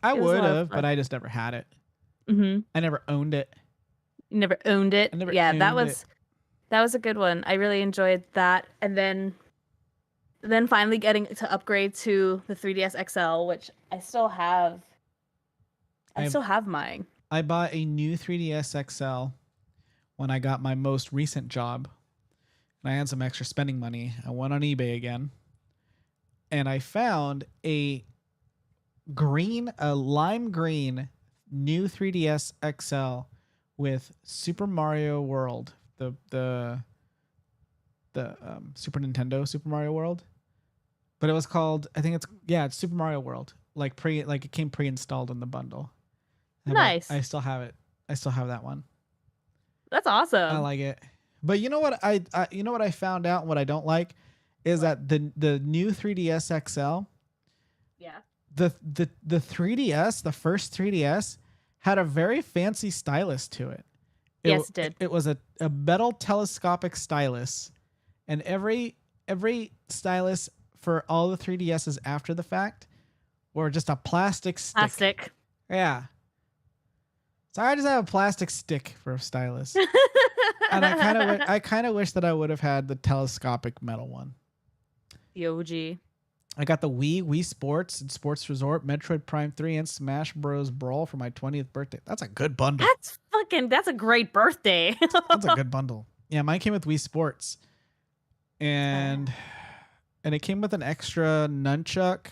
I It was a would lot of have, fun. but I just never had it. Mm-hmm. I never owned it. You never owned it. I never Yeah, owned it. that was a good one. I really enjoyed that. And then finally getting to upgrade to the 3DS XL, which I still have. I still have mine. I bought a new 3DS XL when I got my most recent job. And I had some extra spending money. I went on eBay again. And I found a lime green new 3DS XL with Super Mario World, the Super Nintendo Super Mario World. But it was called, I think it's Super Mario World. Like it came pre-installed in the bundle. Nice. I still have it. I still have that one. That's awesome. I like it. But you know what I found out, what I don't like is that the new 3DS XL, Yeah. the 3DS, the first 3DS had a very fancy stylus to it. Yes, it did. It was a metal telescopic stylus, and every stylus for all the 3DSs after the fact were just a plastic stick. Plastic. Yeah. So I just have a plastic stick for a stylus. And I kind of wish that I would have had the telescopic metal one. The OG. I got the Wii Sports and Sports Resort, Metroid Prime 3, and Smash Bros. Brawl for my 20th birthday. That's a good bundle. That's a great birthday. That's a good bundle. Yeah, mine came with Wii Sports. And it came with an extra nunchuck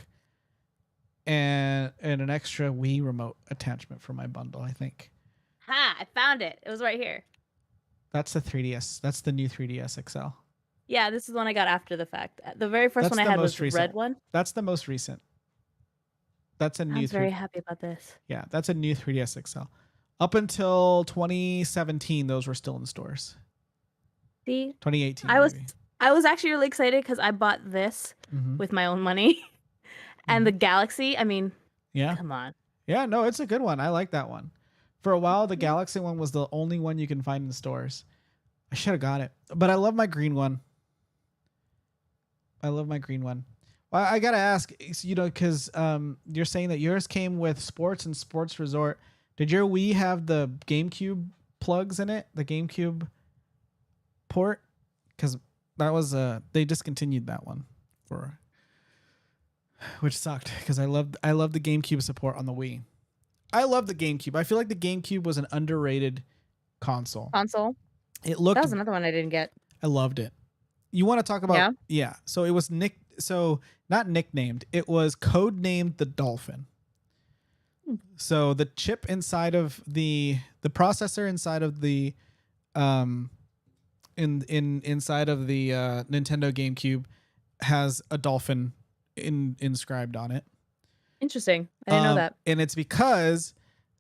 and an extra Wii remote attachment for my bundle, I think. Ha, I found it. It was right here. That's the 3DS. That's the new 3DS XL. Yeah, this is the one I got after the fact. The very first one I had was the red one. That's the most recent. That's a new. I'm very happy about this. Yeah, that's a new 3DS XL. Up until 2017, those were still in stores. See, 2018. I was actually really excited because I bought this with my own money, and the Galaxy. I mean, yeah, come on. Yeah, no, it's a good one. I like that one. For a while, the Galaxy one was the only one you can find in stores. I should have got it, but I love my green one. Well, I gotta ask, because you're saying that yours came with Sports and Sports Resort. Did your Wii have the GameCube plugs in it? The GameCube port? Because that was they discontinued that one which sucked because I love the GameCube support on the Wii. I love the GameCube. I feel like the GameCube was an underrated console. It looked. That was another one I didn't get. I loved it. You want to talk about? Yeah. So it was not nicknamed. It was codenamed the Dolphin. So the chip inside of the processor inside of the inside of the Nintendo GameCube has a dolphin inscribed on it. Interesting. I didn't know that. And it's because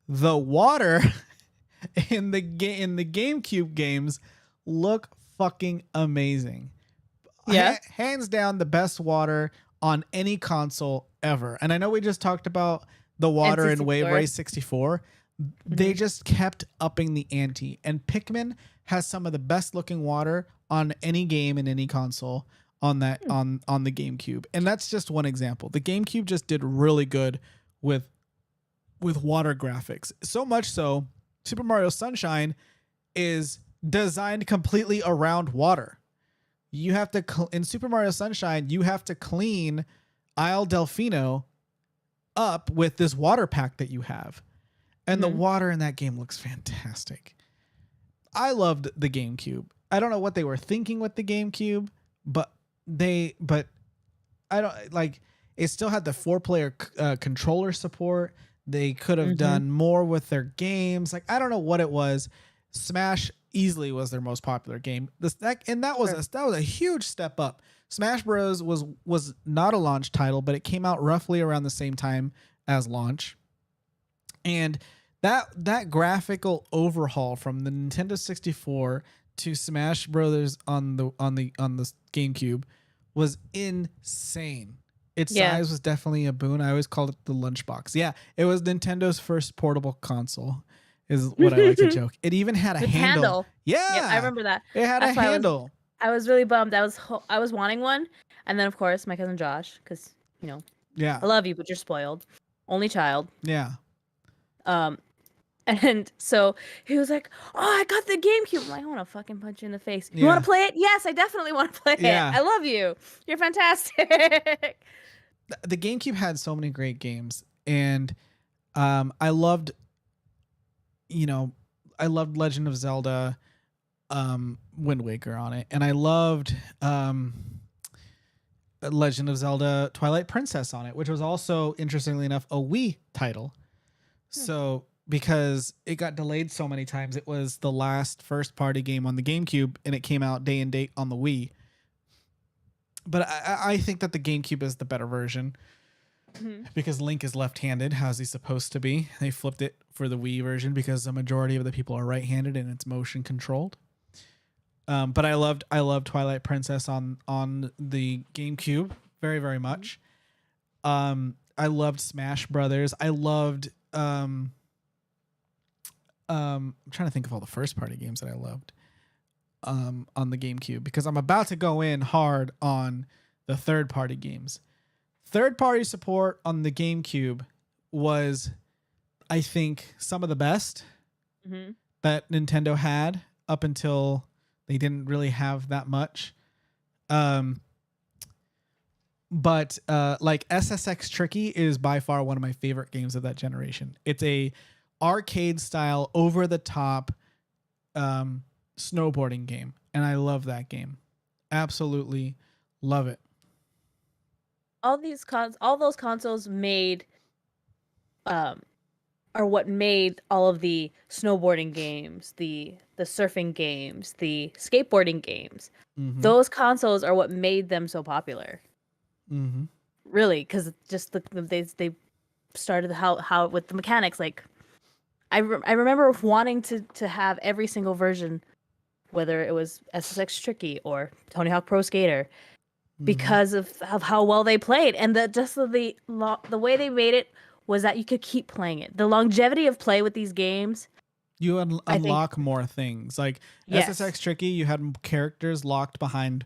the water in the GameCube games look fucking amazing. Yeah. Hands down the best water on any console ever. And I know we just talked about the water in Wave Race 64. They just kept upping the ante. And Pikmin has some of the best looking water on any game in any console on that on the GameCube. And that's just one example. The GameCube just did really good with water graphics. So much so, Super Mario Sunshine is designed completely around water. You have to in Super Mario Sunshine, you have to clean Isle Delfino up with this water pack that you have. And the water in that game looks fantastic. I loved the GameCube. I don't know what they were thinking with the GameCube, but I don't like it still had the 4-player controller support. They could have done more with their games. Like I don't know what it was. Smash easily was their most popular game. That was a huge step up. Smash Bros was not a launch title, but it came out roughly around the same time as launch. And that graphical overhaul from the Nintendo 64 to Smash Brothers on the GameCube was insane. Its Yeah. size was definitely a boon. I always called it the lunchbox. Yeah, it was Nintendo's first portable console, is what I like to joke. It even had a With handle. Yeah, Yep, I remember that. it had That's a why handle. I was really bummed. I was wanting one, and then of course my cousin Josh, because Yeah, I love you, but you're spoiled, only child. yeah, Um, and so he was like, "Oh, I got the GameCube." I'm like, "I want to fucking punch you in the face. You want yeah, to play it? Yes, I definitely want to play it. yeah. I love you. You're fantastic." The GameCube had so many great games, and I loved, I loved Legend of Zelda, Wind Waker on it, and I loved Legend of Zelda Twilight Princess on it, which was also, interestingly enough, a Wii title. So because it got delayed so many times, it was the last first party game on the GameCube, and it came out day and date on the Wii. But I think that the GameCube is the better version because Link is left-handed. How's he supposed to be? They flipped it for the Wii version because the majority of the people are right-handed and it's motion controlled. But I loved Twilight Princess on the GameCube very, very much. I loved Smash Brothers. I loved I'm trying to think of all the first party games that I loved on the GameCube, because I'm about to go in hard on the third party games. Third party support on the GameCube was, I think, some of the best that Nintendo had up until they didn't really have that much. But like SSX Tricky is by far one of my favorite games of that generation. It's a arcade style, over the top snowboarding game, and I love that game. Absolutely love it. All those consoles made are what made all of the snowboarding games, the surfing games, the skateboarding games. Those consoles are what made them so popular. Really, because just they started how with the mechanics. Like I remember wanting to have every single version, whether it was SSX Tricky or Tony Hawk Pro Skater, because of how well they played, and the way they made it was that you could keep playing it. The longevity of play with these games, you unlock more things. Like SSX Tricky, you had characters locked behind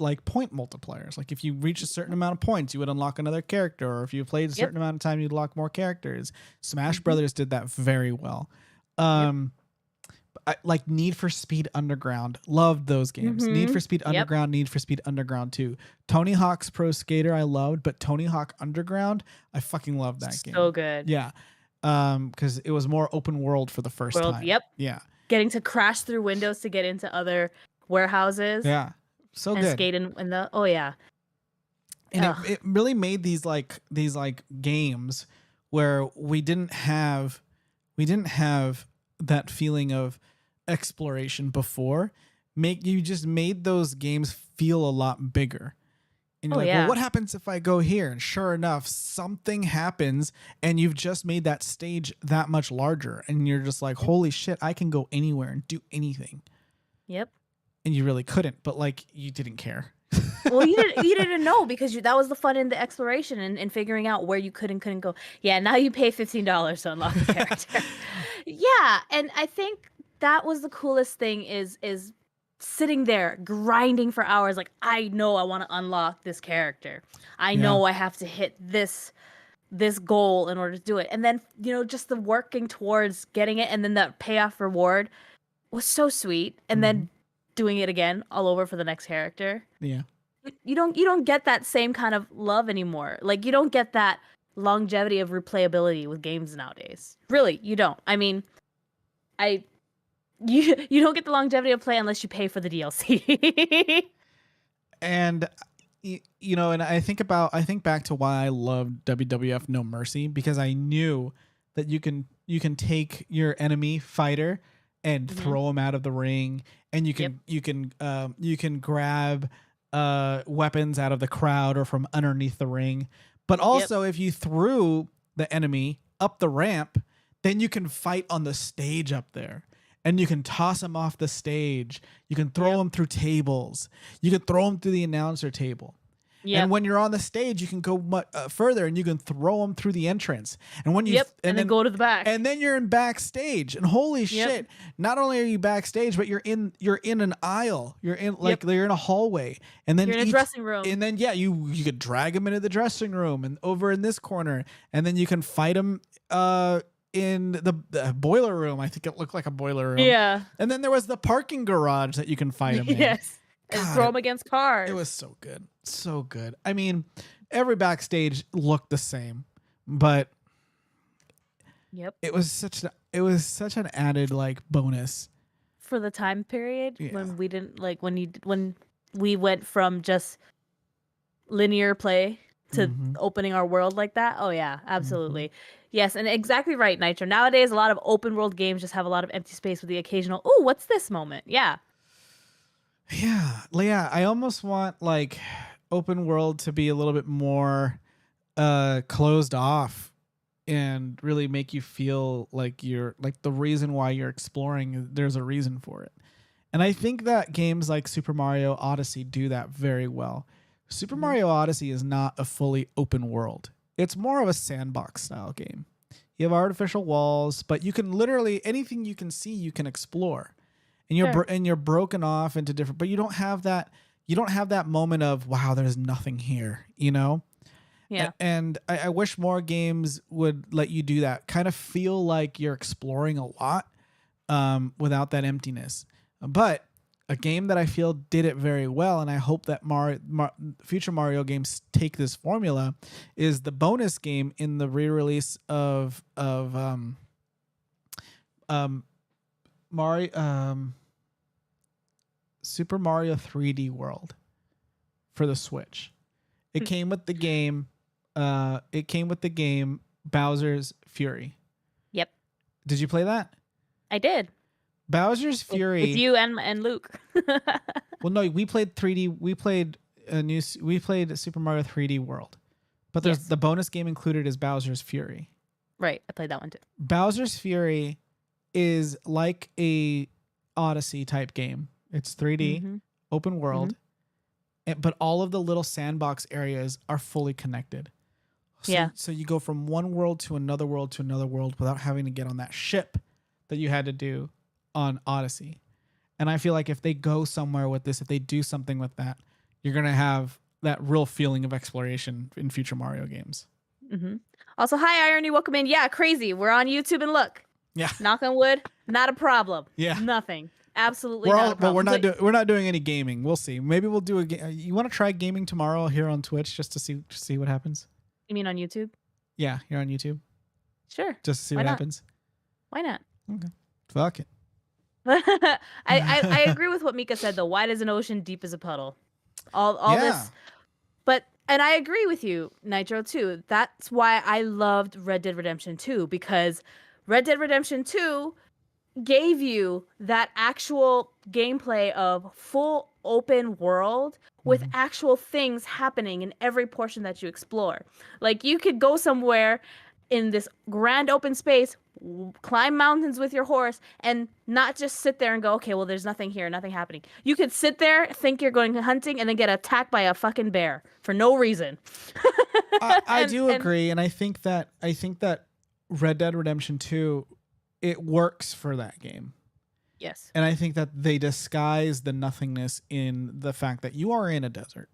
like point multipliers. Like if you reach a certain amount of points, you would unlock another character, or if you played a certain amount of time, you'd unlock more characters. Smash Brothers did that very well. Like Need for Speed Underground, loved those games. Need for Speed Underground, Need for Speed Underground 2. Tony Hawk's Pro Skater I loved, but Tony Hawk Underground, I fucking loved that game. So good. Yeah. Because it was more open world for the first time. Yeah. Getting to crash through windows to get into other warehouses. Yeah. So and good. Skate in the And it really made these games where we didn't have that feeling of exploration before. You just made those games feel a lot bigger. And you're well, what happens if I go here? And sure enough, something happens, and you've just made that stage that much larger. And you're just like, holy shit, I can go anywhere and do anything. Yep. And you really couldn't, but like you didn't care. Well, you didn't know, because that was the fun in the exploration and figuring out where you could and couldn't go. Yeah, now you pay $15 to unlock the character. Yeah, and I think that was the coolest thing is sitting there grinding for hours. Like, I know I want to unlock this character. I know I have to hit this goal in order to do it. And then, just the working towards getting it, and then that payoff reward was so sweet. And then doing it again all over for the next character. Yeah. You don't get that same kind of love anymore. Like, you don't get that longevity of replayability with games nowadays. Really, you don't. I mean, you don't get the longevity of play unless you pay for the DLC. And and I think back to why I loved WWF No Mercy, because I knew that you can take your enemy fighter and throw him out of the ring, and you can grab weapons out of the crowd or from underneath the ring. But also, if you threw the enemy up the ramp, then you can fight on the stage up there. and you can toss them off the stage. You can throw Yep. them through tables. You can throw them through the announcer table. Yep. And when you're on the stage, you can go further and you can throw them through the entrance. And when you and then go to the back. and then you're in backstage. And holy shit! Not only are you backstage, but you're in an aisle. You're in you're in a hallway. And then you're in a dressing room. And then you could drag them into the dressing room and over in this corner. And then you can fight them in the boiler room. I think it looked like a boiler room. Yeah. And then there was the parking garage that you can fight them in. Yes. And throw them against cars. It was so good. So good. I mean, every backstage looked the same, but it was such an added like bonus for the time period when we didn't like when we went from just linear play to opening our world like that. Oh yeah, absolutely. Yes, and exactly right, Nitro. Nowadays a lot of open world games just have a lot of empty space with the occasional, "Ooh, what's this moment?" Yeah. Yeah, I almost want like open world to be a little bit more closed off and really make you feel like you're like the reason why you're exploring, there's a reason for it. And I think that games like Super Mario Odyssey do that very well. Super Mario Odyssey is not a fully open world. It's more of a sandbox style game. You have artificial walls, but you can literally anything you can see, you can explore. And you're broken off into different, but you don't have that moment of, wow, there's nothing here, you know? Yeah. And I wish more games would let you do that. Kind of feel like you're exploring a lot without that emptiness. But a game that I feel did it very well, and I hope that future Mario games take this formula, is the bonus game in the re-release of Super Mario 3D World for the Switch. It came with the game. Bowser's Fury. Yep. Did you play that? I did. Bowser's Fury with you and Luke. Well, no, we played 3D. We played Super Mario 3D World, but there's the bonus game included is Bowser's Fury. Right, I played that one too. Bowser's Fury is like a Odyssey type game. It's 3D, open world, but all of the little sandbox areas are fully connected. So you go from one world to another world without having to get on that ship that you had to do on Odyssey. And I feel like if they go somewhere with this, if they do something with that, you're going to have that real feeling of exploration in future Mario games. Also, hi, Irony. Welcome in. Yeah, crazy. We're on YouTube and look. Yeah. Knock on wood. Not a problem. Yeah. Nothing. Absolutely not a problem. But we're not doing any gaming. We'll see. Maybe we'll do you want to try gaming tomorrow here on Twitch just to see what happens? You mean on YouTube? Yeah, you're on YouTube. Sure. Just to see what happens. Why not? Okay. Fuck it. I agree with what Mika said though. Wide as an ocean, deep as a puddle. All this, and I agree with you, Nitro too. That's why I loved Red Dead Redemption 2, because Red Dead Redemption 2 gave you that actual gameplay of full open world with actual things happening in every portion that you explore. Like you could go somewhere in this grand open space, climb mountains with your horse, and not just sit there and go, okay, well, there's nothing here, nothing happening. You could sit there, think you're going hunting, and then get attacked by a fucking bear for no reason. I do agree, and I think that Red Dead Redemption 2, it works for that game. Yes. And I think that they disguise the nothingness in the fact that you are in a desert.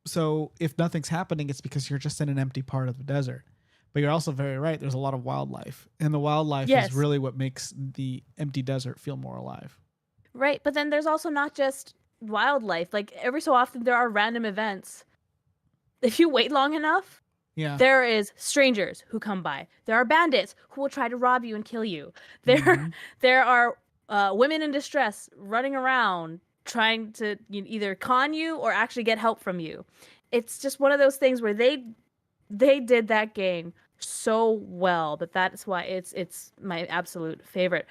So if nothing's happening, it's because you're just in an empty part of the desert. But you're also very right. There's a lot of wildlife. And the wildlife is really what makes the empty desert feel more alive. Right. But then there's also not just wildlife. Like every so often there are random events. If you wait long enough, there is strangers who come by. There are bandits who will try to rob you and kill you. There are women in distress running around trying to either con you or actually get help from you. It's just one of those things where they did that game so well, but that's why it's my absolute favorite.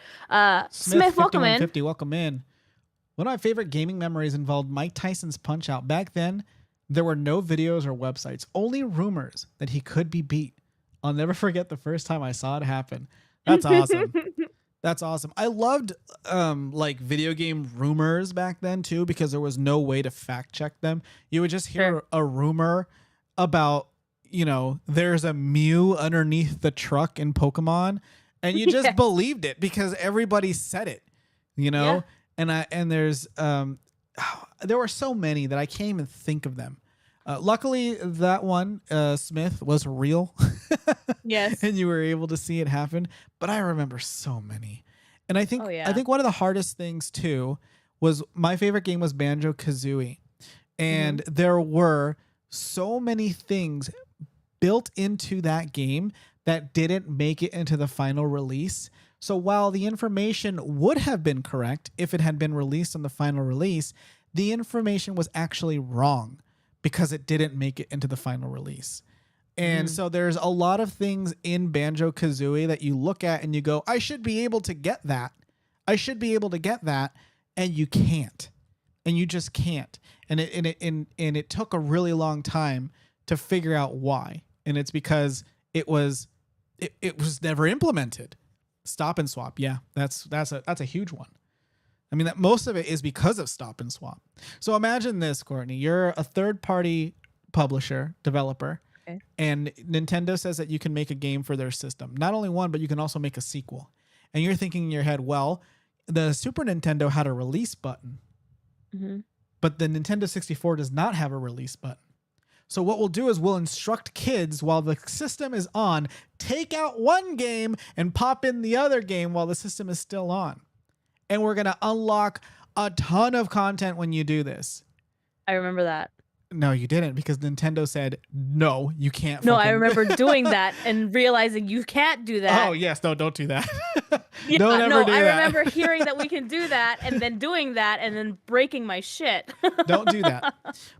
Smith, welcome in. Welcome in. One of my favorite gaming memories involved Mike Tyson's Punch-Out. Back then, there were no videos or websites, only rumors that he could be beat. I'll never forget the first time I saw it happen. That's awesome. That's awesome. I loved like video game rumors back then too, because there was no way to fact check them. You would just hear Sure. a rumor about, there's a Mew underneath the truck in Pokemon, and you just Yeah. believed it because everybody said it, you know? And there's there were so many that I can't even think of them. Luckily that one, Smith, was real. Yes. And you were able to see it happen. But I remember so many. And I think Oh, I yeah. think one of the hardest things too was my favorite game was Banjo Kazooie. And there were so many things built into that game that didn't make it into the final release. So while the information would have been correct if it had been released on the final release, the information was actually wrong because it didn't make it into the final release. And so there's a lot of things in Banjo Kazooie that you look at and you go, I should be able to get that. I should be able to get that. And you can't. And you just can't. And it took a really long time to figure out why. And it's because it was never implemented. Stop and swap. Yeah, that's a huge one. I mean, that most of it is because of stop and swap. So imagine this, Courtney. You're a third-party publisher, developer, and Nintendo says that you can make a game for their system. Not only one, but you can also make a sequel. And you're thinking in your head, well, the Super Nintendo had a release button, but the Nintendo 64 does not have a release button. So what we'll do is we'll instruct kids while the system is on, take out one game and pop in the other game while the system is still on. And we're going to unlock a ton of content when you do this. I remember that. No, you didn't, because Nintendo said, no, you can't. No, I remember doing that and realizing you can't do that. Oh, yes. No, don't do that. Yeah, Don't ever do I that. remember hearing that we can do that and then doing that and then breaking my shit. Don't do that.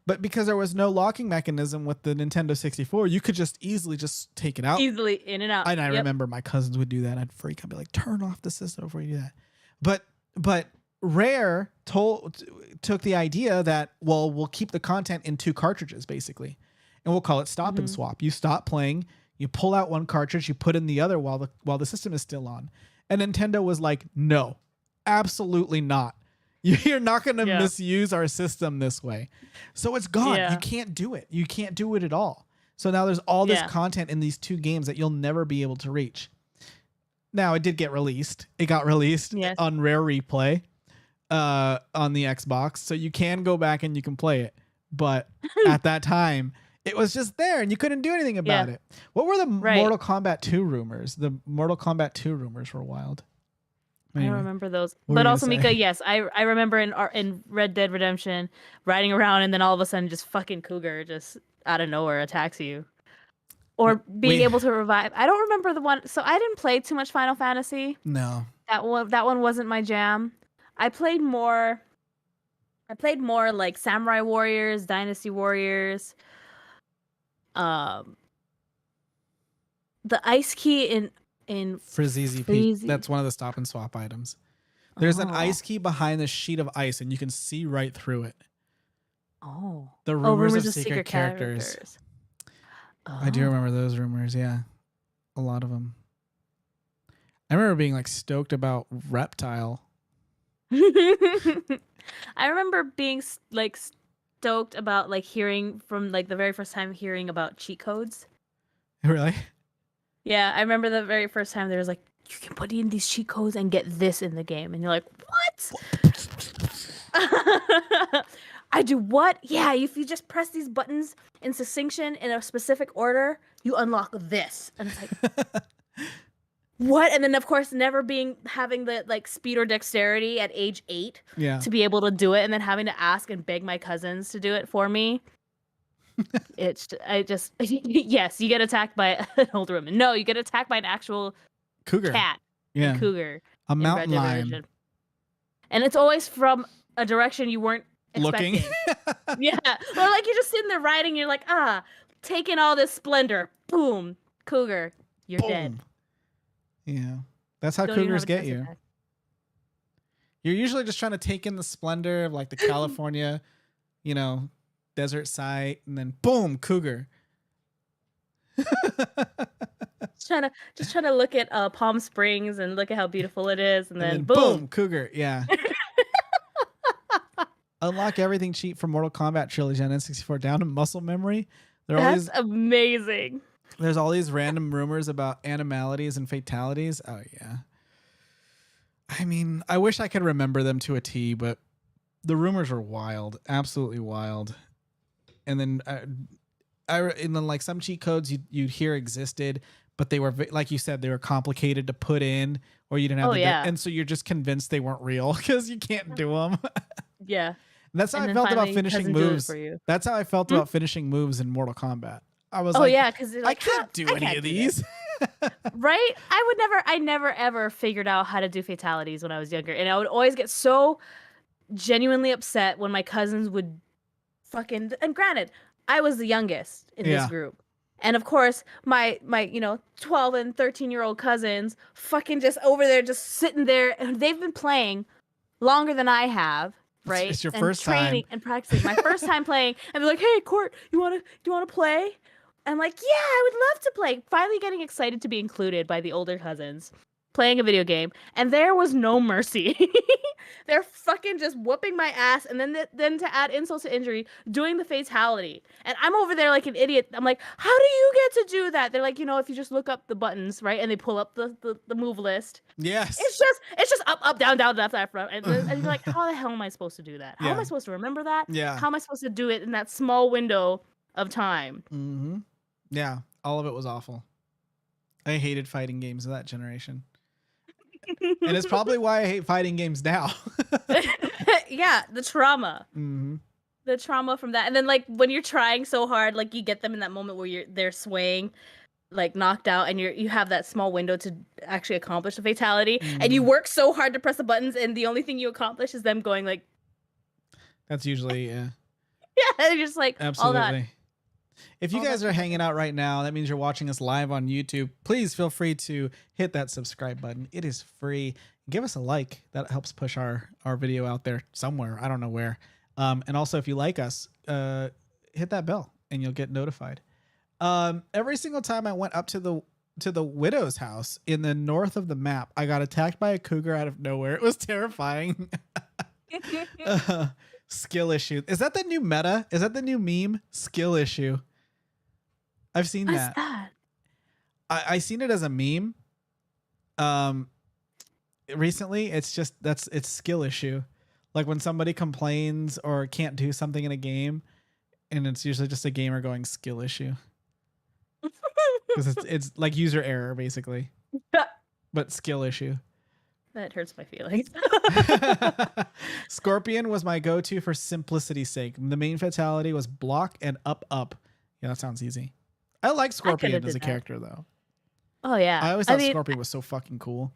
But because there was no locking mechanism with the Nintendo 64, you could just easily just take it out. Easily in and out. And I remember my cousins would do that. I'd freak. I'd be like, turn off the system before you do that. But Rare took the idea that, well, we'll keep the content in 2 cartridges, basically. And we'll call it stop and swap. You stop playing, you pull out one cartridge, you put in the other while the system is still on. And Nintendo was like, no, absolutely not. You're not going to misuse our system this way. So it's gone. You can't do it. You can't do it at all. So now there's all this content in these 2 games that you'll never be able to reach. Now, it did get released. It got released on Rare Replay on the Xbox. So you can go back and you can play it. But at that time, it was just there and you couldn't do anything about it. What were the Mortal Kombat 2 rumors? The Mortal Kombat 2 rumors were wild. Anyway, I don't remember those. But also, Mika, yes, I remember in Red Dead Redemption riding around and then all of a sudden just fucking Cougar just out of nowhere attacks you. Or being able to revive. I don't remember the one. So I didn't play too much Final Fantasy. No. That one wasn't my jam. I played more like Samurai Warriors, Dynasty Warriors. The ice key in Frizzy Peak. That's one of the stop and swap items. There's an ice key behind the sheet of ice and you can see right through it. Oh. The rumors of secret characters. I do remember those rumors, yeah. A lot of them. I remember being like stoked about Reptile. I remember being like stoked about like hearing from like the very first time hearing about cheat codes. Really? Yeah, I remember the very first time there was like, you can put in these cheat codes and get this in the game. And you're like, what? I do what? Yeah, if you just press these buttons in succession in a specific order, you unlock this. And it's like, what? And then of course, having the like speed or dexterity at age 8 to be able to do it, and then having to ask and beg my cousins to do it for me. Yes, you get attacked by an older woman. No, you get attacked by an actual cougar cat. Yeah, cougar, a mountain lion, and it's always from a direction you weren't expecting. Looking. Yeah, or like you're just sitting there riding, you're like, taking all this splendor, boom, cougar, you're dead. Yeah, that's how cougars get you. You're usually just trying to take in the splendor of like the California, desert site, and then boom, cougar. just trying to look at Palm Springs and look at how beautiful it is, and then boom, boom. cougar. Yeah. Unlock everything cheat from Mortal Kombat trilogy on N64 down to muscle memory. That's amazing. There's all these random rumors about animalities and fatalities. Oh yeah. I mean, I wish I could remember them to a T, but the rumors are wild, absolutely wild. And then, and then like some cheat codes you'd hear existed, but they were like you said, they were complicated to put in, or you didn't have. And so you're just convinced they weren't real because you can't do them. Yeah. And that's how I felt about finishing moves. That's how I felt about finishing moves in Mortal Kombat. I was like, yeah, because like, I can't do any of these. Right? I never ever figured out how to do fatalities when I was younger. And I would always get so genuinely upset when my cousins would fucking, and granted, I was the youngest in this group. And of course, my 12 and 13-year-old cousins fucking just over there, just sitting there, and they've been playing longer than I have. Right. It's your first training time. and practicing. My first time playing, and they're like, "Hey, Court, do you want to play?" I'm like, "Yeah, I would love to play." Finally, getting excited to be included by the older cousins, playing a video game, and there was no mercy. They're fucking just whooping my ass, and then to add insult to injury, doing the fatality, and I'm over there like an idiot. I'm like, "How do you get to do that?" They're like, if you just look up the buttons, right, and they pull up the move list. Yes. It's just up, down, left, right, and you're like, how the hell am I supposed to do that? How am I supposed to remember that? Yeah. How am I supposed to do it in that small window of time? Mm-hmm. Yeah. All of it was awful. I hated fighting games of that generation. And it's probably why I hate fighting games now. Yeah, the trauma. Mm-hmm. The trauma from that. And then like when you're trying so hard, like you get them in that moment where they're swaying, like knocked out, and you have that small window to actually accomplish the fatality, and you work so hard to press the buttons, and the only thing you accomplish is them going like. That's usually Yeah, and you're just like absolutely. All that. If you guys are hanging out right now, that means you're watching us live on YouTube. Please feel free to hit that subscribe button. It is free. Give us a like. That helps push our video out there somewhere. I don't know where. And also, if you like us, hit that bell and you'll get notified. Every single time I went up to the widow's house in the north of the map, I got attacked by a cougar out of nowhere. It was terrifying. Skill issue. Is that the new meta? Is that the new meme? Skill issue. I've seen What's that. I seen it as a meme. Recently, it's skill issue. Like when somebody complains or can't do something in a game, and it's usually just a gamer going skill issue. Because it's like user error basically, but skill issue. That hurts my feelings. Scorpion was my go-to for simplicity's sake. The main fatality was block and up. Yeah, that sounds easy. I like Scorpion as a character though. Oh yeah, I always thought Scorpion was so fucking cool.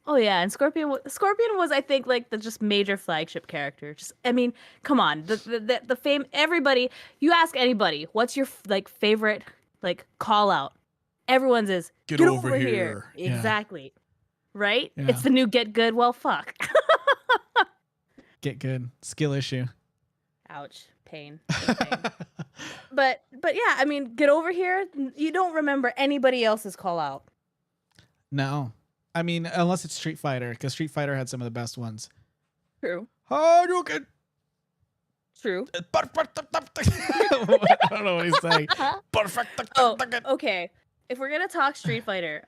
Oh yeah, and Scorpion was I think like the just major flagship character. Just I mean, come on, the fame. Everybody, you ask anybody, what's your like favorite like call out? Everyone's is get over here. Yeah. Exactly. Right? Yeah. It's the new get good. Well, fuck. Get good. Skill issue. Ouch. Pain. But yeah, I mean, get over here. You don't remember anybody else's call out. No. I mean, unless it's Street Fighter, because Street Fighter had some of the best ones. True. Hadouken. True. I don't know what he's saying. Perfect. Oh, okay. If we're gonna talk Street Fighter,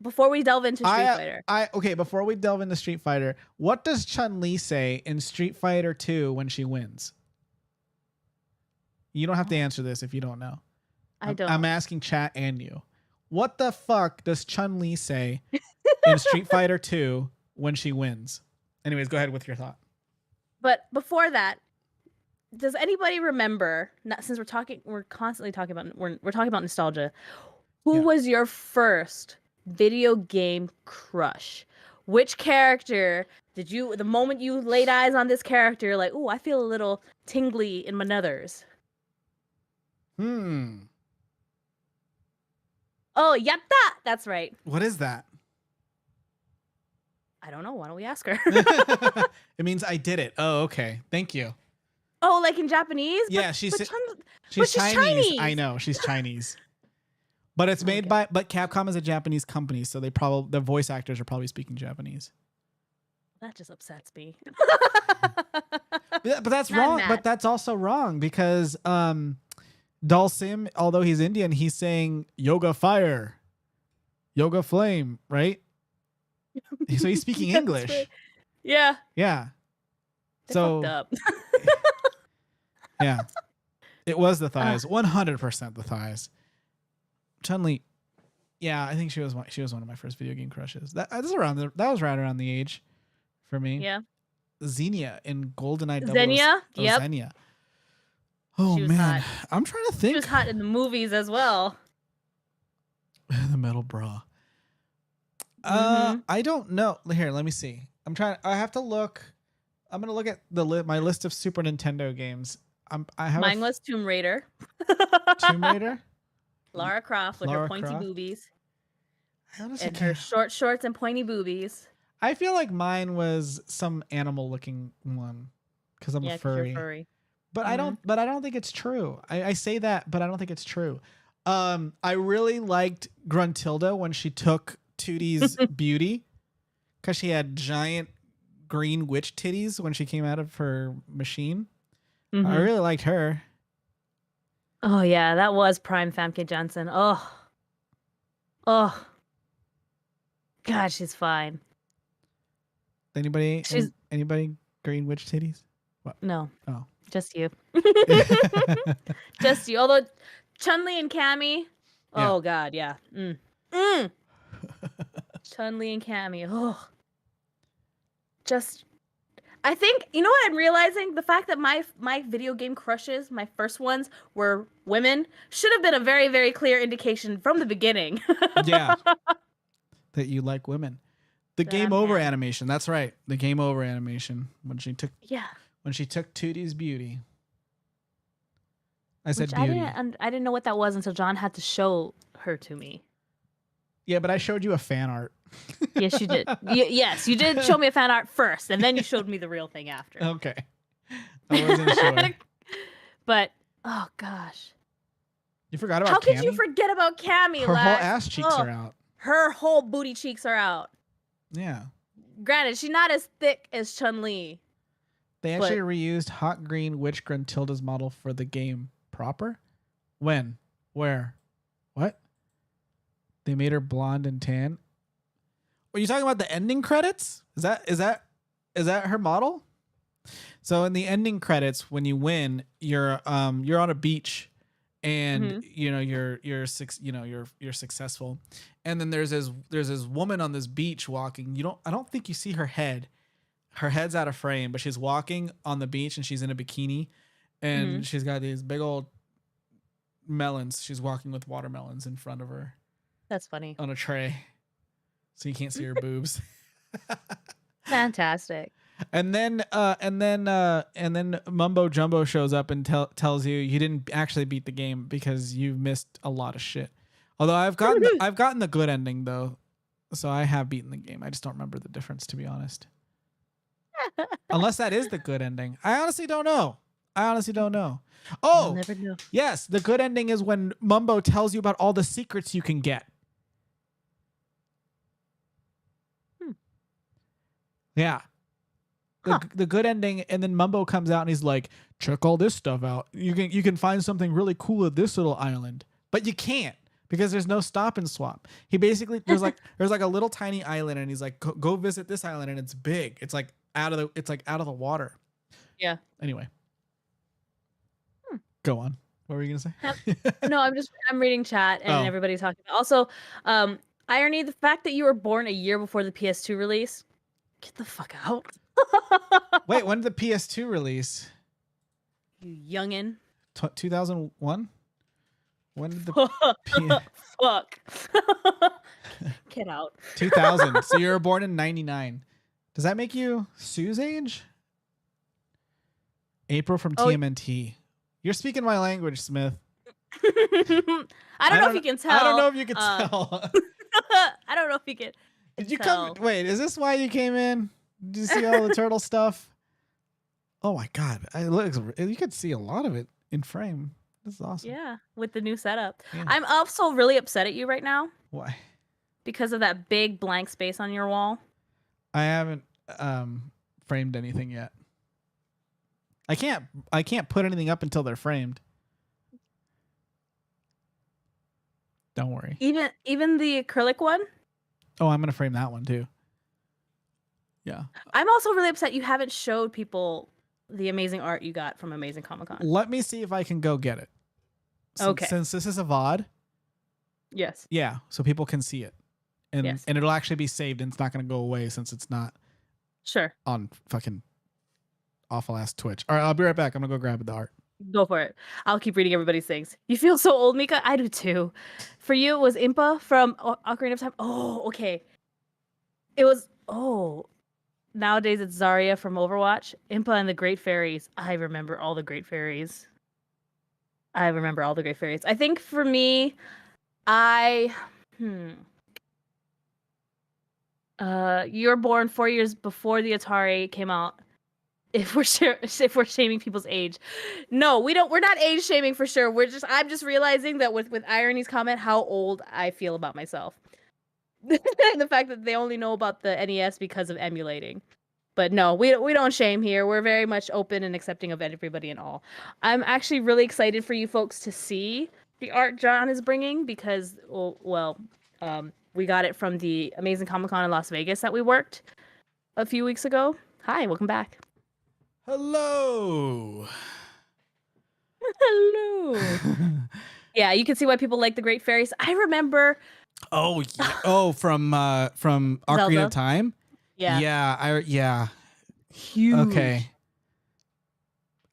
before we delve into Street Fighter. Before we delve into Street Fighter, what does Chun-Li say in Street Fighter 2 when she wins? You don't have to answer this if you don't know. I don't. I'm asking chat and you. What the fuck does Chun-Li say in Street Fighter 2 when she wins? Anyways, go ahead with your thought. But before that, does anybody remember, since we're constantly talking about, we're talking about nostalgia, who was your first video game crush? Which character did you, the moment you laid eyes on this character, like, oh, I feel a little tingly in my nethers? Oh, yatta! That's right. What is that? I don't know. Why don't we ask her? It means I did it. Oh, okay. Thank you. Oh, like in Japanese? Yeah, she's Chinese. I know, she's Chinese. But it's made Okay. by, but Capcom is a Japanese company, so the voice actors are probably speaking Japanese. That just upsets me. Yeah, but that's Not wrong. mad. But that's also wrong because Dalsim, although he's Indian, he's saying Yoga Fire, Yoga Flame, right? So he's speaking That's English. right. Yeah. Yeah. They So fucked up. yeah, it was the thighs, 100% the thighs. Chun-Li, yeah, I think she was one of my first video game crushes. That was right around the age for me. Yeah. Xenia in GoldenEye Xenia? Yep. Xenia. Oh She was man, hot. I'm trying to She think. was hot in the movies as well. The metal bra. Mhm. I don't know. Here, let me see. I have to look. I'm gonna look at my list of Super Nintendo games. I have Mine was Tomb Raider. Tomb Raider. Lara Croft with Lara her pointy Croft? boobies I honestly and her can't. short shorts and pointy boobies. I feel like mine was some animal looking one because I'm Yeah, a 'cause you're furry. furry. But I don't. But I don't think it's true. I say that, but I don't think it's true. I really liked Gruntilda when she took Tootie's beauty because she had giant green witch titties when she came out of her machine. I Mhm. really liked her. Oh yeah, that was prime Famke Janssen. Oh. God, she's fine. Anybody? She's- Anybody green witch titties? What? No, Oh. just you. Just you. Although Chun-Li and Cammy. Oh God, yeah. Chun-Li and Cammy. Oh. Just I think you know what I'm realizing? The fact that my video game crushes, my first ones were women, should have been a very, very clear indication from the beginning. Yeah. That you like women. The That game I'm over pan. animation. That's right. The game over animation when she took Yeah. Tootie's beauty. I said Which I beauty. didn't know what that was until John had to show her to me. Yeah, but I showed you a fan art. Yes, you did. Yes, you did show me a fan art first, and then you showed me the real thing after. Okay. I wasn't sure. But oh gosh, You forgot about how could Cammy? you forget about Cammy? Her whole Lex? ass cheeks are out. Her whole booty cheeks are out. Yeah. Granted, she's not as thick as Chun-Li. They actually reused hot green witch Gruntilda's model for the game proper. When? Where? What? They made her blonde and tan. Are you talking about the ending credits? Is that her model? So in the ending credits, when you win, you're on a beach, and you're successful, and then there's this woman on this beach walking. I don't think you see her head. Her head's out of frame, but she's walking on the beach and she's in a bikini, and she's got these big old melons. She's walking with watermelons in front of her. That's funny. On a tray, so you can't see her boobs. Fantastic. And then Mumbo Jumbo shows up and tells you didn't actually beat the game because you missed a lot of shit. Although I've gotten the good ending though, so I have beaten the game. I just don't remember the difference, to be honest. Unless that is the good ending, I honestly don't know. Oh, I'll never know. Yes, the good ending is when Mumbo tells you about all the secrets you can get. Yeah. The good ending, and then Mumbo comes out and he's like, check all this stuff out. You can find something really cool at this little island. But you can't because there's no stop and swap. He basically there's like a little tiny island, and he's like, go visit this island, and it's big. It's like out of the water. Yeah. Anyway. Go on. What were you gonna say? No, I'm reading chat and everybody's talking about. Also, irony, the fact that you were born a year before the PS2 release. Get the fuck out. Wait, when did the PS2 release? You youngin. 2001? When did the fuck? Get out. 2000. So you were born in 99. Does that make you Sue's age? April from TMNT. You're speaking my language, Smith. I don't know if you can tell. I don't know if you can tell. I don't know if you can. Did you come? Wait, is this why you came in? Did you see all the turtle stuff? Oh my god! You could see a lot of it in frame. This is awesome. Yeah, with the new setup. Yeah. I'm also really upset at you right now Why? because of that big blank space on your wall. I haven't framed anything yet. I can't put anything up until they're framed. Don't worry. Even the acrylic one? Oh, I'm gonna frame that one too. Yeah. I'm also really upset you haven't showed people the amazing art you got from Amazing Comic-Con. Let me see if I can go get it. Okay. Since this is a VOD, Yes. yeah, so people can see it. And Yes. and it'll actually be saved and it's not gonna go away since it's not Sure. on fucking awful ass Twitch. All right, I'll be right back. I'm gonna go grab the art. Go for it. I'll keep reading everybody's things. You feel so old, Mika? I do too. For you, it was Impa from Ocarina of Time. Oh, okay. It was, nowadays it's Zarya from Overwatch. Impa and the Great Fairies. I remember all the Great Fairies. I think for me, you're born 4 years before the Atari came out. If we're shaming people's age, no, we don't. We're not age shaming for sure. I'm just realizing that with Irony's comment, how old I feel about myself. The fact that they only know about the NES because of emulating. But no, we don't shame here. We're very much open and accepting of everybody and all. I'm actually really excited for you folks to see the art John is bringing because, we got it from the Amazing Comic-Con in Las Vegas that we worked a few weeks ago. Hi, welcome back. Hello. Hello. Yeah, you can see why people like the Great Fairies. I remember. Oh, yeah. Oh, from Ocarina Zelda. of Time. Yeah. Yeah. Huge. Okay.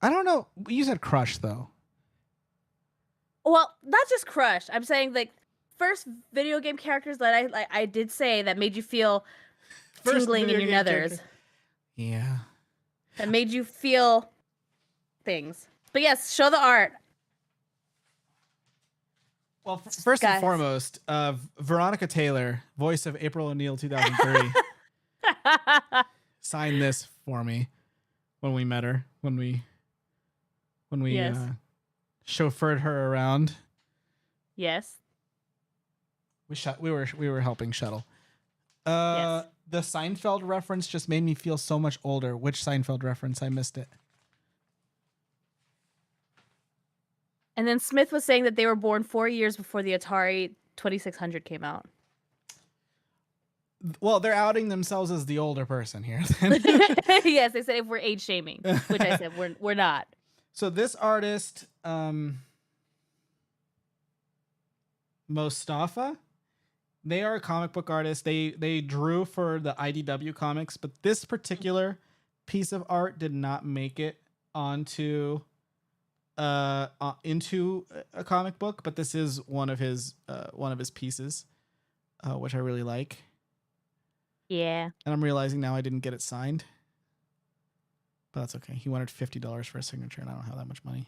I don't know. You said Crush though. Well, not just Crush. I'm saying like first video game characters that I did say that made you feel tingling in your nethers. Yeah. That made you feel things. But yes, show the art. Well, first and foremost, Veronica Taylor, voice of April O'Neil 2003, signed this for me when we met her, when we Yes. chauffeured her around. Yes. We were helping shuttle. Yes. The Seinfeld reference just made me feel so much older. Which Seinfeld reference? I missed it. And then Smith was saying that they were born 4 years before the Atari 2600 came out. Well, they're outing themselves as the older person here. Yes, they said if we're age shaming, which I said we're not. So this artist, Mostafa, they are a comic book artist. They drew for the IDW comics, but this particular piece of art did not make it onto into a comic book, but this is one of his pieces, which I really like. Yeah. And I'm realizing now I didn't get it signed, but that's okay. He wanted $50 for a signature, and I don't have that much money.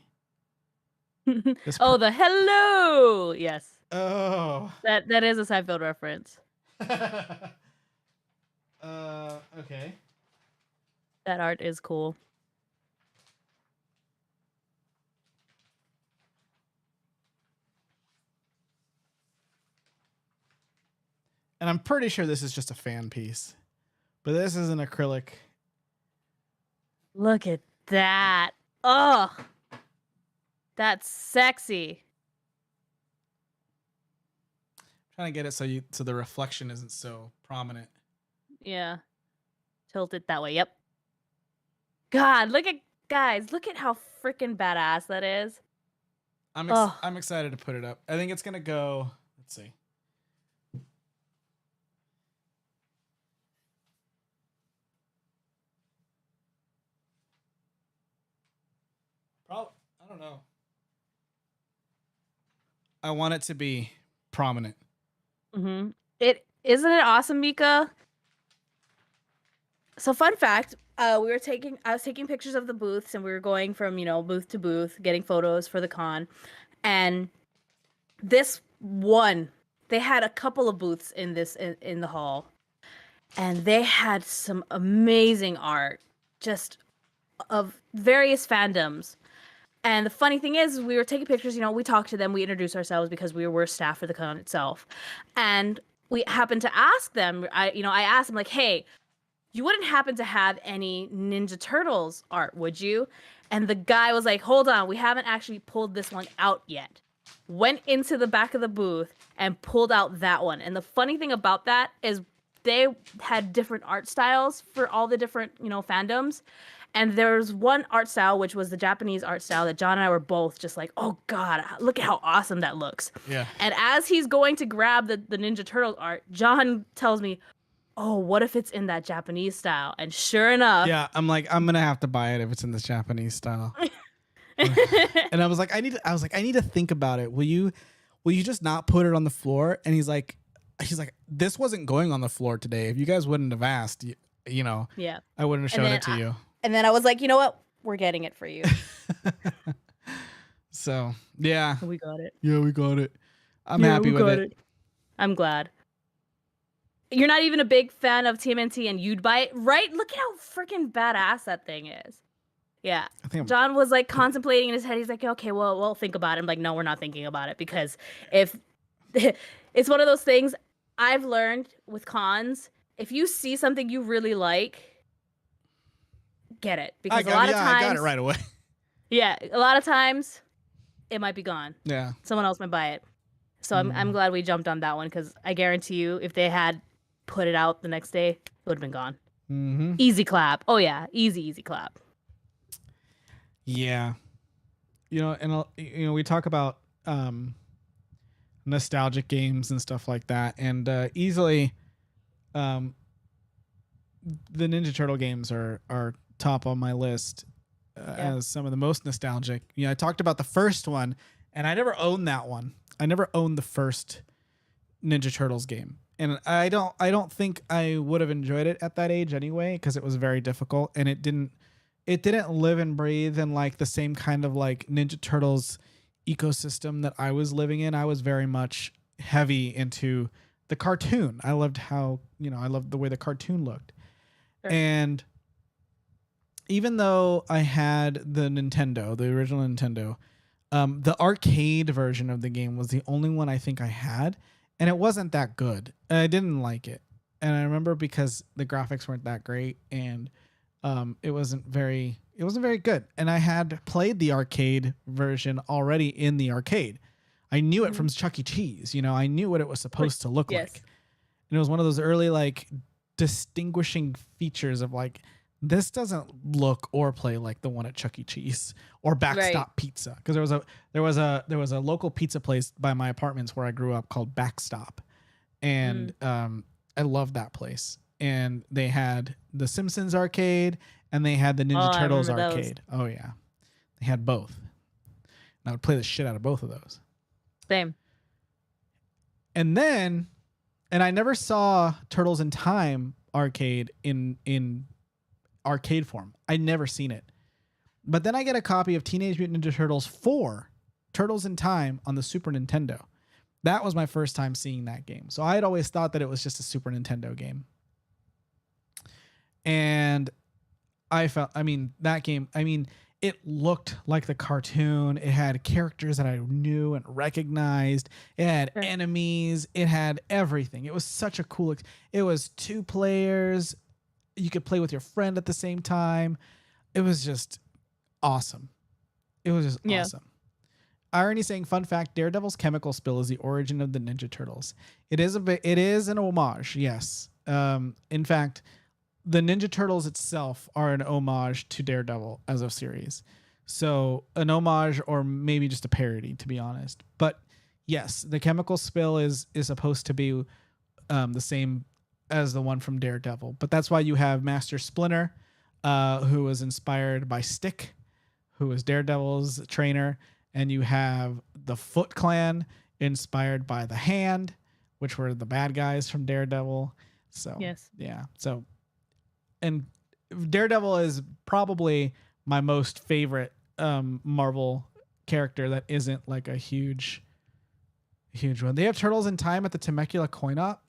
The hello. Yes. Oh. That is a Seinfeld reference. Okay. That art is cool. And I'm pretty sure this is just a fan piece, but this is an acrylic. Look at that. Ugh. That's sexy. Trying to get it so the reflection isn't so prominent. Yeah. Tilt it that way. Yep. God, look at how freaking badass that is. I'm excited to put it up. I think it's gonna go. Let's see. I don't know. I want it to be prominent. Mm-hmm. Isn't it awesome, Mika? So fun fact, I was taking pictures of the booths and we were going from, booth to booth, getting photos for the con. And this one, they had a couple of booths in the hall. And they had some amazing art, just of various fandoms. And the funny thing is, we were taking pictures, we talked to them, we introduced ourselves because we were staff for the con itself. And we happened to ask them, I asked them like, hey, you wouldn't happen to have any Ninja Turtles art, would you? And the guy was like, hold on, we haven't actually pulled this one out yet. Went into the back of the booth and pulled out that one. And the funny thing about that is they had different art styles for all the different, fandoms. And there's one art style, which was the Japanese art style, that John and I were both just like, oh God, look at how awesome that looks. Yeah. And as he's going to grab the Ninja Turtles art, John tells me, oh, what if it's in that Japanese style? And sure enough. Yeah, I'm like, I'm gonna have to buy it if it's in this Japanese style. And I was like, I need to think about it. Will you just not put it on the floor? And he's like, this wasn't going on the floor today. If you guys wouldn't have asked, Yeah. I wouldn't have shown it to you. And then I was like, you know what? We're getting it for you. So yeah, We got it. yeah, we got it. I'm happy with it. I'm glad. You're not even a big fan of TMNT and you'd buy it, right? Look at how freaking badass that thing is. Yeah. John was like contemplating in his head. He's like, okay, well, we'll think about it. I'm like, no, we're not thinking about it, because if it's one of those things I've learned with cons, if you see something you really like, get it. Because a lot of times, I got it right away. Yeah, a lot of times it might be gone. Yeah. Someone else might buy it. So I'm glad we jumped on that one, because I guarantee you, if they had put it out the next day, it would have been gone. Mm-hmm. Easy clap. Oh yeah, easy clap. Yeah. And we talk about nostalgic games and stuff like that, and easily the Ninja Turtle games are top on my list as some of the most nostalgic. I talked about the first one, and I never owned that one. I never owned the first Ninja Turtles game, and I don't think I would have enjoyed it at that age anyway, because it was very difficult, and it didn't live and breathe in like the same kind of like Ninja Turtles ecosystem that I was living in. I was very much heavy into the cartoon. I loved how, I loved the way the cartoon looked. Sure. And even though I had the original Nintendo, the arcade version of the game was the only one I think I had, and it wasn't that good. I didn't like it. And I remember because the graphics weren't that great, and it wasn't very good. And I had played the arcade version already in the arcade. I knew it from Chuck E. Cheese. I knew what it was supposed to look like. And it was one of those early like distinguishing features of like, this doesn't look or play like the one at Chuck E. Cheese or Backstop Pizza. Because there was a local pizza place by my apartments where I grew up called Backstop. And I loved that place. And they had the Simpsons arcade, and they had the Ninja Turtles arcade. Those. Oh yeah, they had both. And I would play the shit out of both of those. Same. And I never saw Turtles in Time arcade in arcade form. I'd never seen it. But then I get a copy of Teenage Mutant Ninja Turtles 4, Turtles in Time, on the Super Nintendo. That was my first time seeing that game. So I had always thought that it was just a Super Nintendo game. And that game, it looked like the cartoon. It had characters that I knew and recognized. It had enemies. It had everything. It was such a cool, it was 2 players. You could play with your friend at the same time. It was just awesome. Awesome. Irony saying, fun fact, Daredevil's chemical spill is the origin of the Ninja Turtles. It is an homage. Yes. In fact, the Ninja Turtles itself are an homage to Daredevil as a series. So an homage, or maybe just a parody, to be honest. But yes, the chemical spill is supposed to be the same as the one from Daredevil. But that's why you have Master Splinter, who was inspired by Stick, who was Daredevil's trainer. And you have the Foot Clan, inspired by the Hand, which were the bad guys from Daredevil. So yes. Yeah. So, and Daredevil is probably my most favorite Marvel character that isn't like a huge one. They have Turtles in Time at the Temecula Coin Op.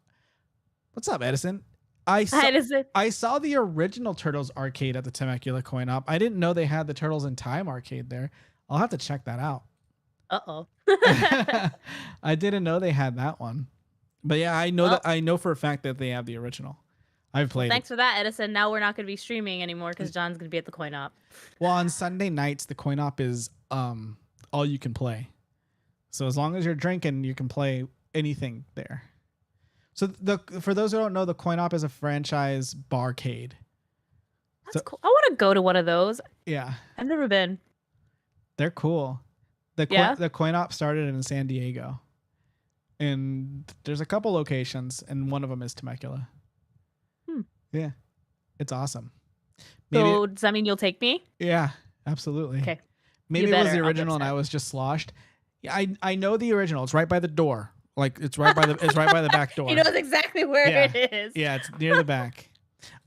What's up, Edison? I saw the original Turtles arcade at the Temecula Coin Op. I didn't know they had the Turtles in Time arcade there. I'll have to check that out. Uh-oh. I didn't know they had that one. But yeah, I know Well, that I know for a fact that they have the original. I've played thanks for that, Edison. Now we're not going to be streaming anymore because Mm. John's going to be at the coin op. Well, on Sunday nights the coin op is all you can play. So as long as you're drinking, you can play anything there. So for those who don't know, the coin op is a franchise barcade. That's cool. I want to go to one of those. Yeah. I've never been. They're cool. The coin op started in San Diego. And there's a couple locations, and one of them is Temecula. Yeah. It's awesome. So does that mean you'll take me? Yeah, absolutely. Okay. Maybe it was the original and I was just sloshed. Yeah, I know the original. It's right by the door. Like it's right by the back door. He knows exactly where it is. Yeah, it's near the back.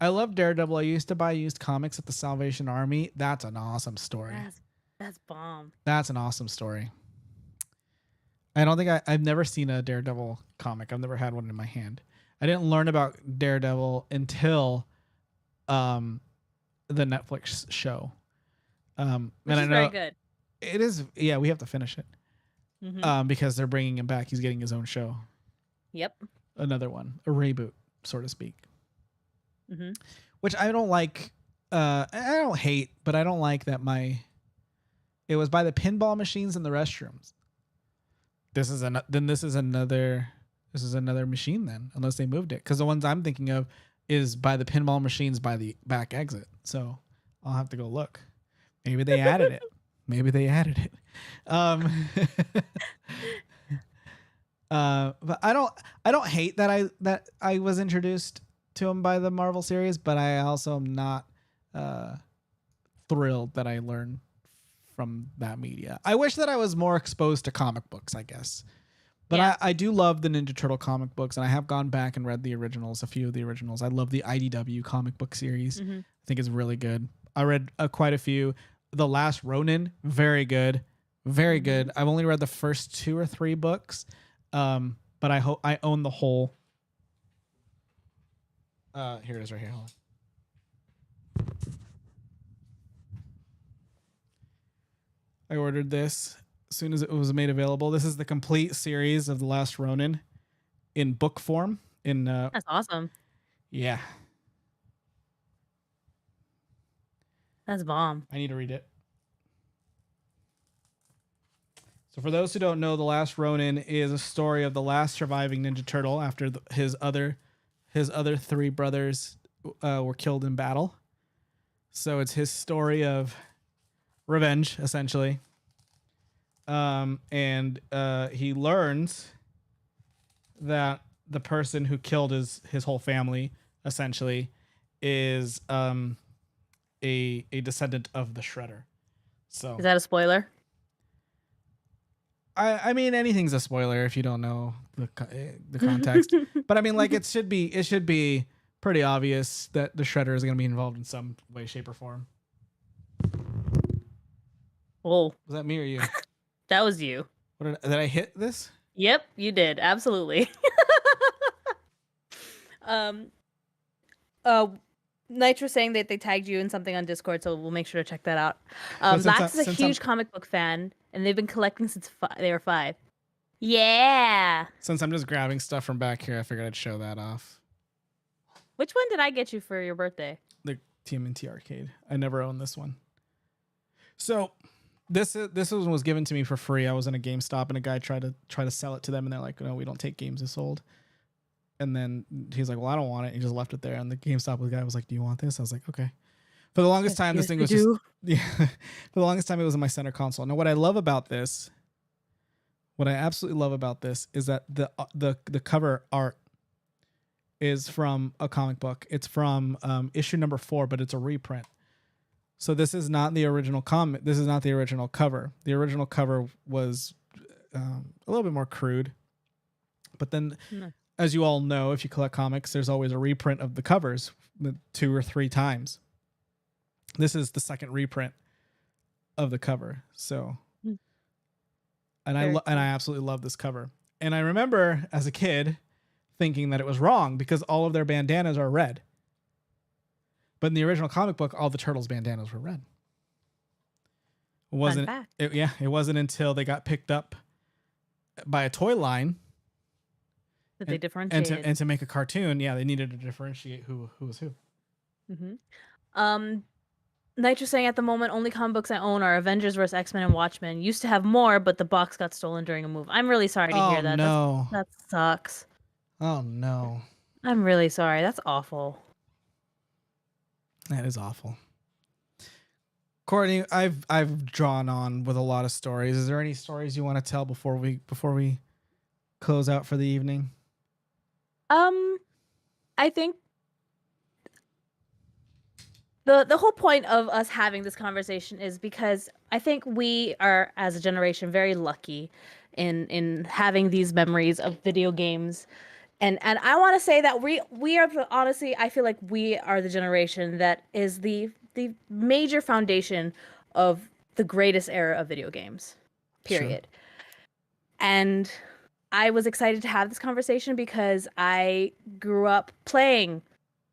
I love Daredevil. I used to buy used comics at the Salvation Army. That's an awesome story. That's bomb. That's an awesome story. I don't think I've never seen a Daredevil comic. I've never had one in my hand. I didn't learn about Daredevil until the Netflix show. Which and is I know very good. it is. Yeah, we have to finish it because they're bringing him back. He's getting his own show. Yep. Another one, a reboot, so to speak. Mm-hmm. Which I don't like. I don't hate, but I don't like that it was by the pinball machines in the restrooms. This is another machine then, unless they moved it, because the ones I'm thinking of is by the pinball machines by the back exit. So I'll have to go look. Maybe they added it. But I don't hate that I was introduced to him by the Marvel series, but I also am not thrilled that I learned from that media. I wish that I was more exposed to comic books, I guess. But yeah. I do love the Ninja Turtle comic books, and I have gone back and read the originals, a few of the originals. I love the IDW comic book series. I think it's really good. I read quite a few. The Last Ronin, very good. Very good. I've only read the first 2 or 3 books, but I own the whole. Here it is right here. Hold on. I ordered this as soon as it was made available. This is the complete series of The Last Ronin in book form. That's awesome. Yeah. That's bomb. I need to read it. So for those who don't know, The Last Ronin is a story of the last surviving Ninja Turtle after his other 3 brothers were killed in battle. So it's his story of revenge, essentially. And he learns that the person who killed his whole family, essentially, is a descendant of the Shredder. So is that a spoiler? I mean, anything's a spoiler if you don't know the context. But I mean, like it should be pretty obvious that the Shredder is going to be involved in some way, shape, or form. Whoa. Was that me or you? That was you. Did I hit this? Yep, you did. Absolutely. Nitro saying that they tagged you in something on Discord, so we'll make sure to check that out. Max is a huge comic book fan, and they've been collecting since they were 5. Yeah. Since I'm just grabbing stuff from back here, I figured I'd show that off. Which one did I get you for your birthday? The TMNT Arcade. I never owned this one. So this one was given to me for free. I was in a GameStop and a guy tried to sell it to them, and they're like, "No, we don't take games as sold." And then he's like, "Well, I don't want it." He just left it there, and the GameStop guy was like, "Do you want this?" I was like, "Okay." For the longest time, this thing was just for the longest time it was in my center console. Now, what I absolutely love about this is that the cover art is from a comic book. It's from issue number 4, but it's a reprint. So this is not the original comic. This is not the original cover. The original cover was a little bit more crude. But then, as you all know, if you collect comics, there's always a reprint of the covers 2 or 3 times. This is the second reprint of the cover. So, and I absolutely love this cover. And I remember as a kid thinking that it was wrong because all of their bandanas are red. But in the original comic book, all the turtles' bandanas were red. Fun wasn't. fact. It wasn't until they got picked up by a toy line That they and differentiated. to make a cartoon. Yeah, they needed to differentiate who was who. Mm-hmm. Nitro saying at the moment, only comic books I own are Avengers vs. X-Men and Watchmen. Used to have more, but the box got stolen during a move. I'm really sorry to Oh hear that. no! That sucks. Oh no! I'm really sorry. That's awful. That is awful. Courtney, I've drawn on with a lot of stories. Is there any stories you want to tell before we close out for the evening? I think the whole point of us having this conversation is because I think we are, as a generation, very lucky in having these memories of video games. And I want to say that we are, honestly, I feel like we are the generation that is the major foundation of the greatest era of video games. Period. Sure. And I was excited to have this conversation because I grew up playing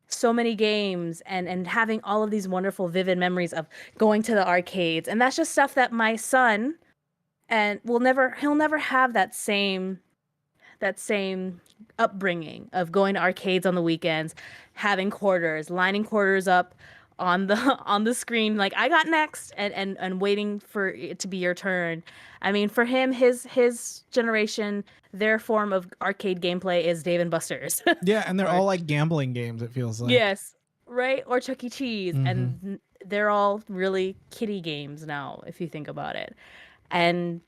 so many games and having all of these wonderful vivid memories of going to the arcades, and that's just stuff that my son and he'll never have that same upbringing of going to arcades on the weekends, having quarters, lining quarters up on the on the screen like I got next, and waiting for it to be your turn. I mean, for him, his generation, their form of arcade gameplay is Dave and Buster's. Yeah, and they're Or all like gambling games. It feels like. yes, right? Or Chuck E. Cheese. Mm-hmm. And they're all really kiddie games now, if you think about it. And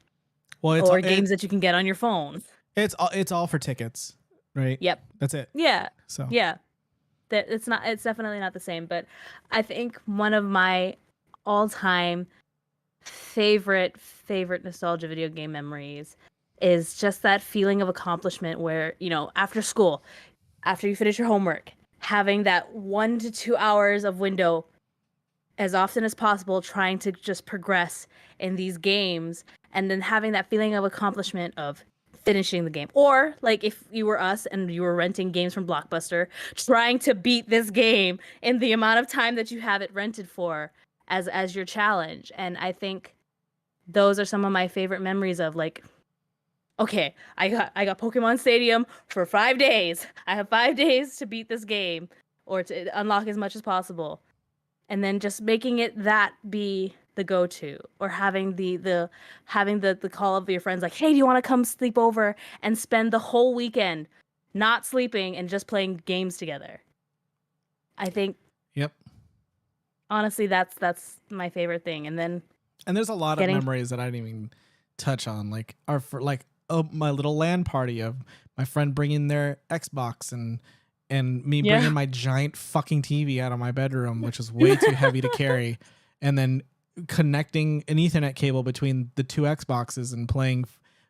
Well, or games that you can get on your phone. it's all for tickets, right? Yep. That's it. Yeah. So Yeah. That it's definitely not the same. But I think one of my all-time favorite nostalgia video game memories is just that feeling of accomplishment where, after school, after you finish your homework, having that 1 to 2 hours of window as often as possible, trying to just progress in these games, and then having that feeling of accomplishment of finishing the game. Or like if you were us and you were renting games from Blockbuster, trying to beat this game in the amount of time that you have it rented for as your challenge. And I think those are some of my favorite memories of like, okay, I got Pokemon Stadium for 5 days. I have 5 days to beat this game or to unlock as much as possible. And then just making it that be the go-to, or having the call of your friends like, hey, do you want to come sleep over and spend the whole weekend not sleeping and just playing games together? I think, yep. honestly, that's my favorite thing. And then there's a lot of memories that I didn't even touch on, like my little LAN party of my friend bringing their Xbox and me bringing my giant fucking TV out of my bedroom, which is way too heavy to carry, and then connecting an Ethernet cable between the two Xboxes and playing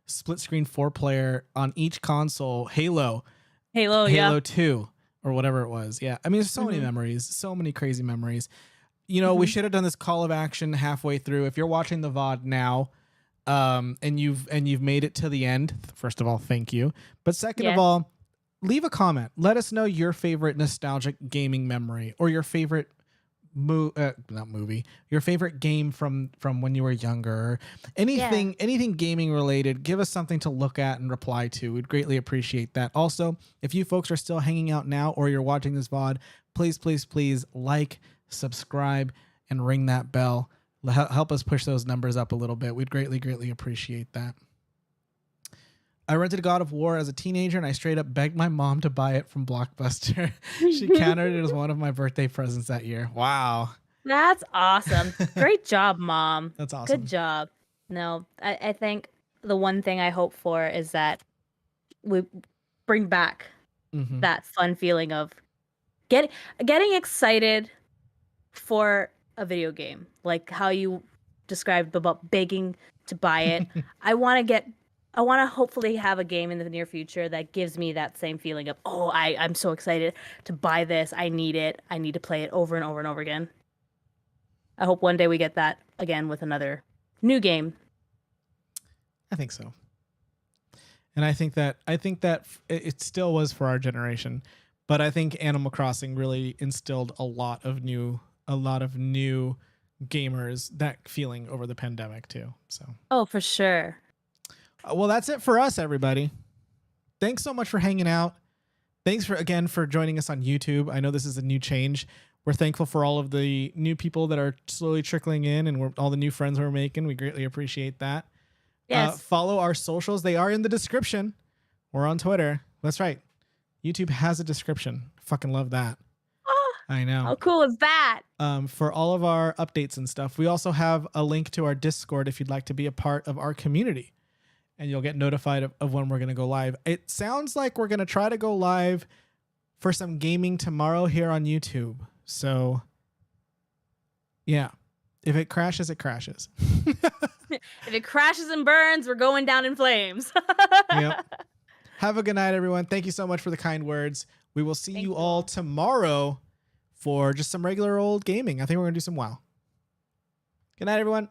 split screen 4-player on each console, Halo 2 or whatever it was. Yeah. I mean, there's so many memories, so many crazy memories. We should have done this call of action halfway through. If you're watching the VOD now, and you've made it to the end, first of all, thank you. But second of all, leave a comment. Let us know your favorite nostalgic gaming memory, or your favorite your favorite game from when you were younger, or anything gaming related. Give us something to look at and reply to. We'd greatly appreciate that. Also, if you folks are still hanging out now, or you're watching this VOD, please like, subscribe, and ring that bell. Help us push those numbers up a little bit. We'd greatly appreciate that. I rented God of War as a teenager, and I straight up begged my mom to buy it from Blockbuster. She counted it as one of my birthday presents that year. Wow. That's awesome. Great job, Mom. That's awesome. Good job. No, I think the one thing I hope for is that we bring back that fun feeling of getting excited for a video game, like how you described about begging to buy it. I want to hopefully have a game in the near future that gives me that same feeling of, oh, I'm so excited to buy this. I need it. I need to play it over and over and over again. I hope one day we get that again with another new game. I think so. And I think that it still was for our generation, but I think Animal Crossing really instilled a lot of new gamers that feeling over the pandemic too. So, Oh, for sure. well, that's it for us, everybody. Thanks so much for hanging out. Thanks for joining us on YouTube. I know this is a new change. We're thankful for all of the new people that are slowly trickling in, and all the new friends we're making. We greatly appreciate that. Yes. Follow our socials. They are in the description. We're on Twitter. That's right. YouTube has a description. Fucking love that. I know. How cool is that? For all of our updates and stuff, we also have a link to our Discord if you'd like to be a part of our community, and you'll get notified of when we're going to go live. It sounds like we're going to try to go live for some gaming tomorrow here on YouTube. So, yeah, if it crashes, it crashes. If it crashes and burns, we're going down in flames. Yep. Have a good night, everyone. Thank you so much for the kind words. We will see you all tomorrow for just some regular old gaming. I think we're going to do some WoW. Good night, everyone.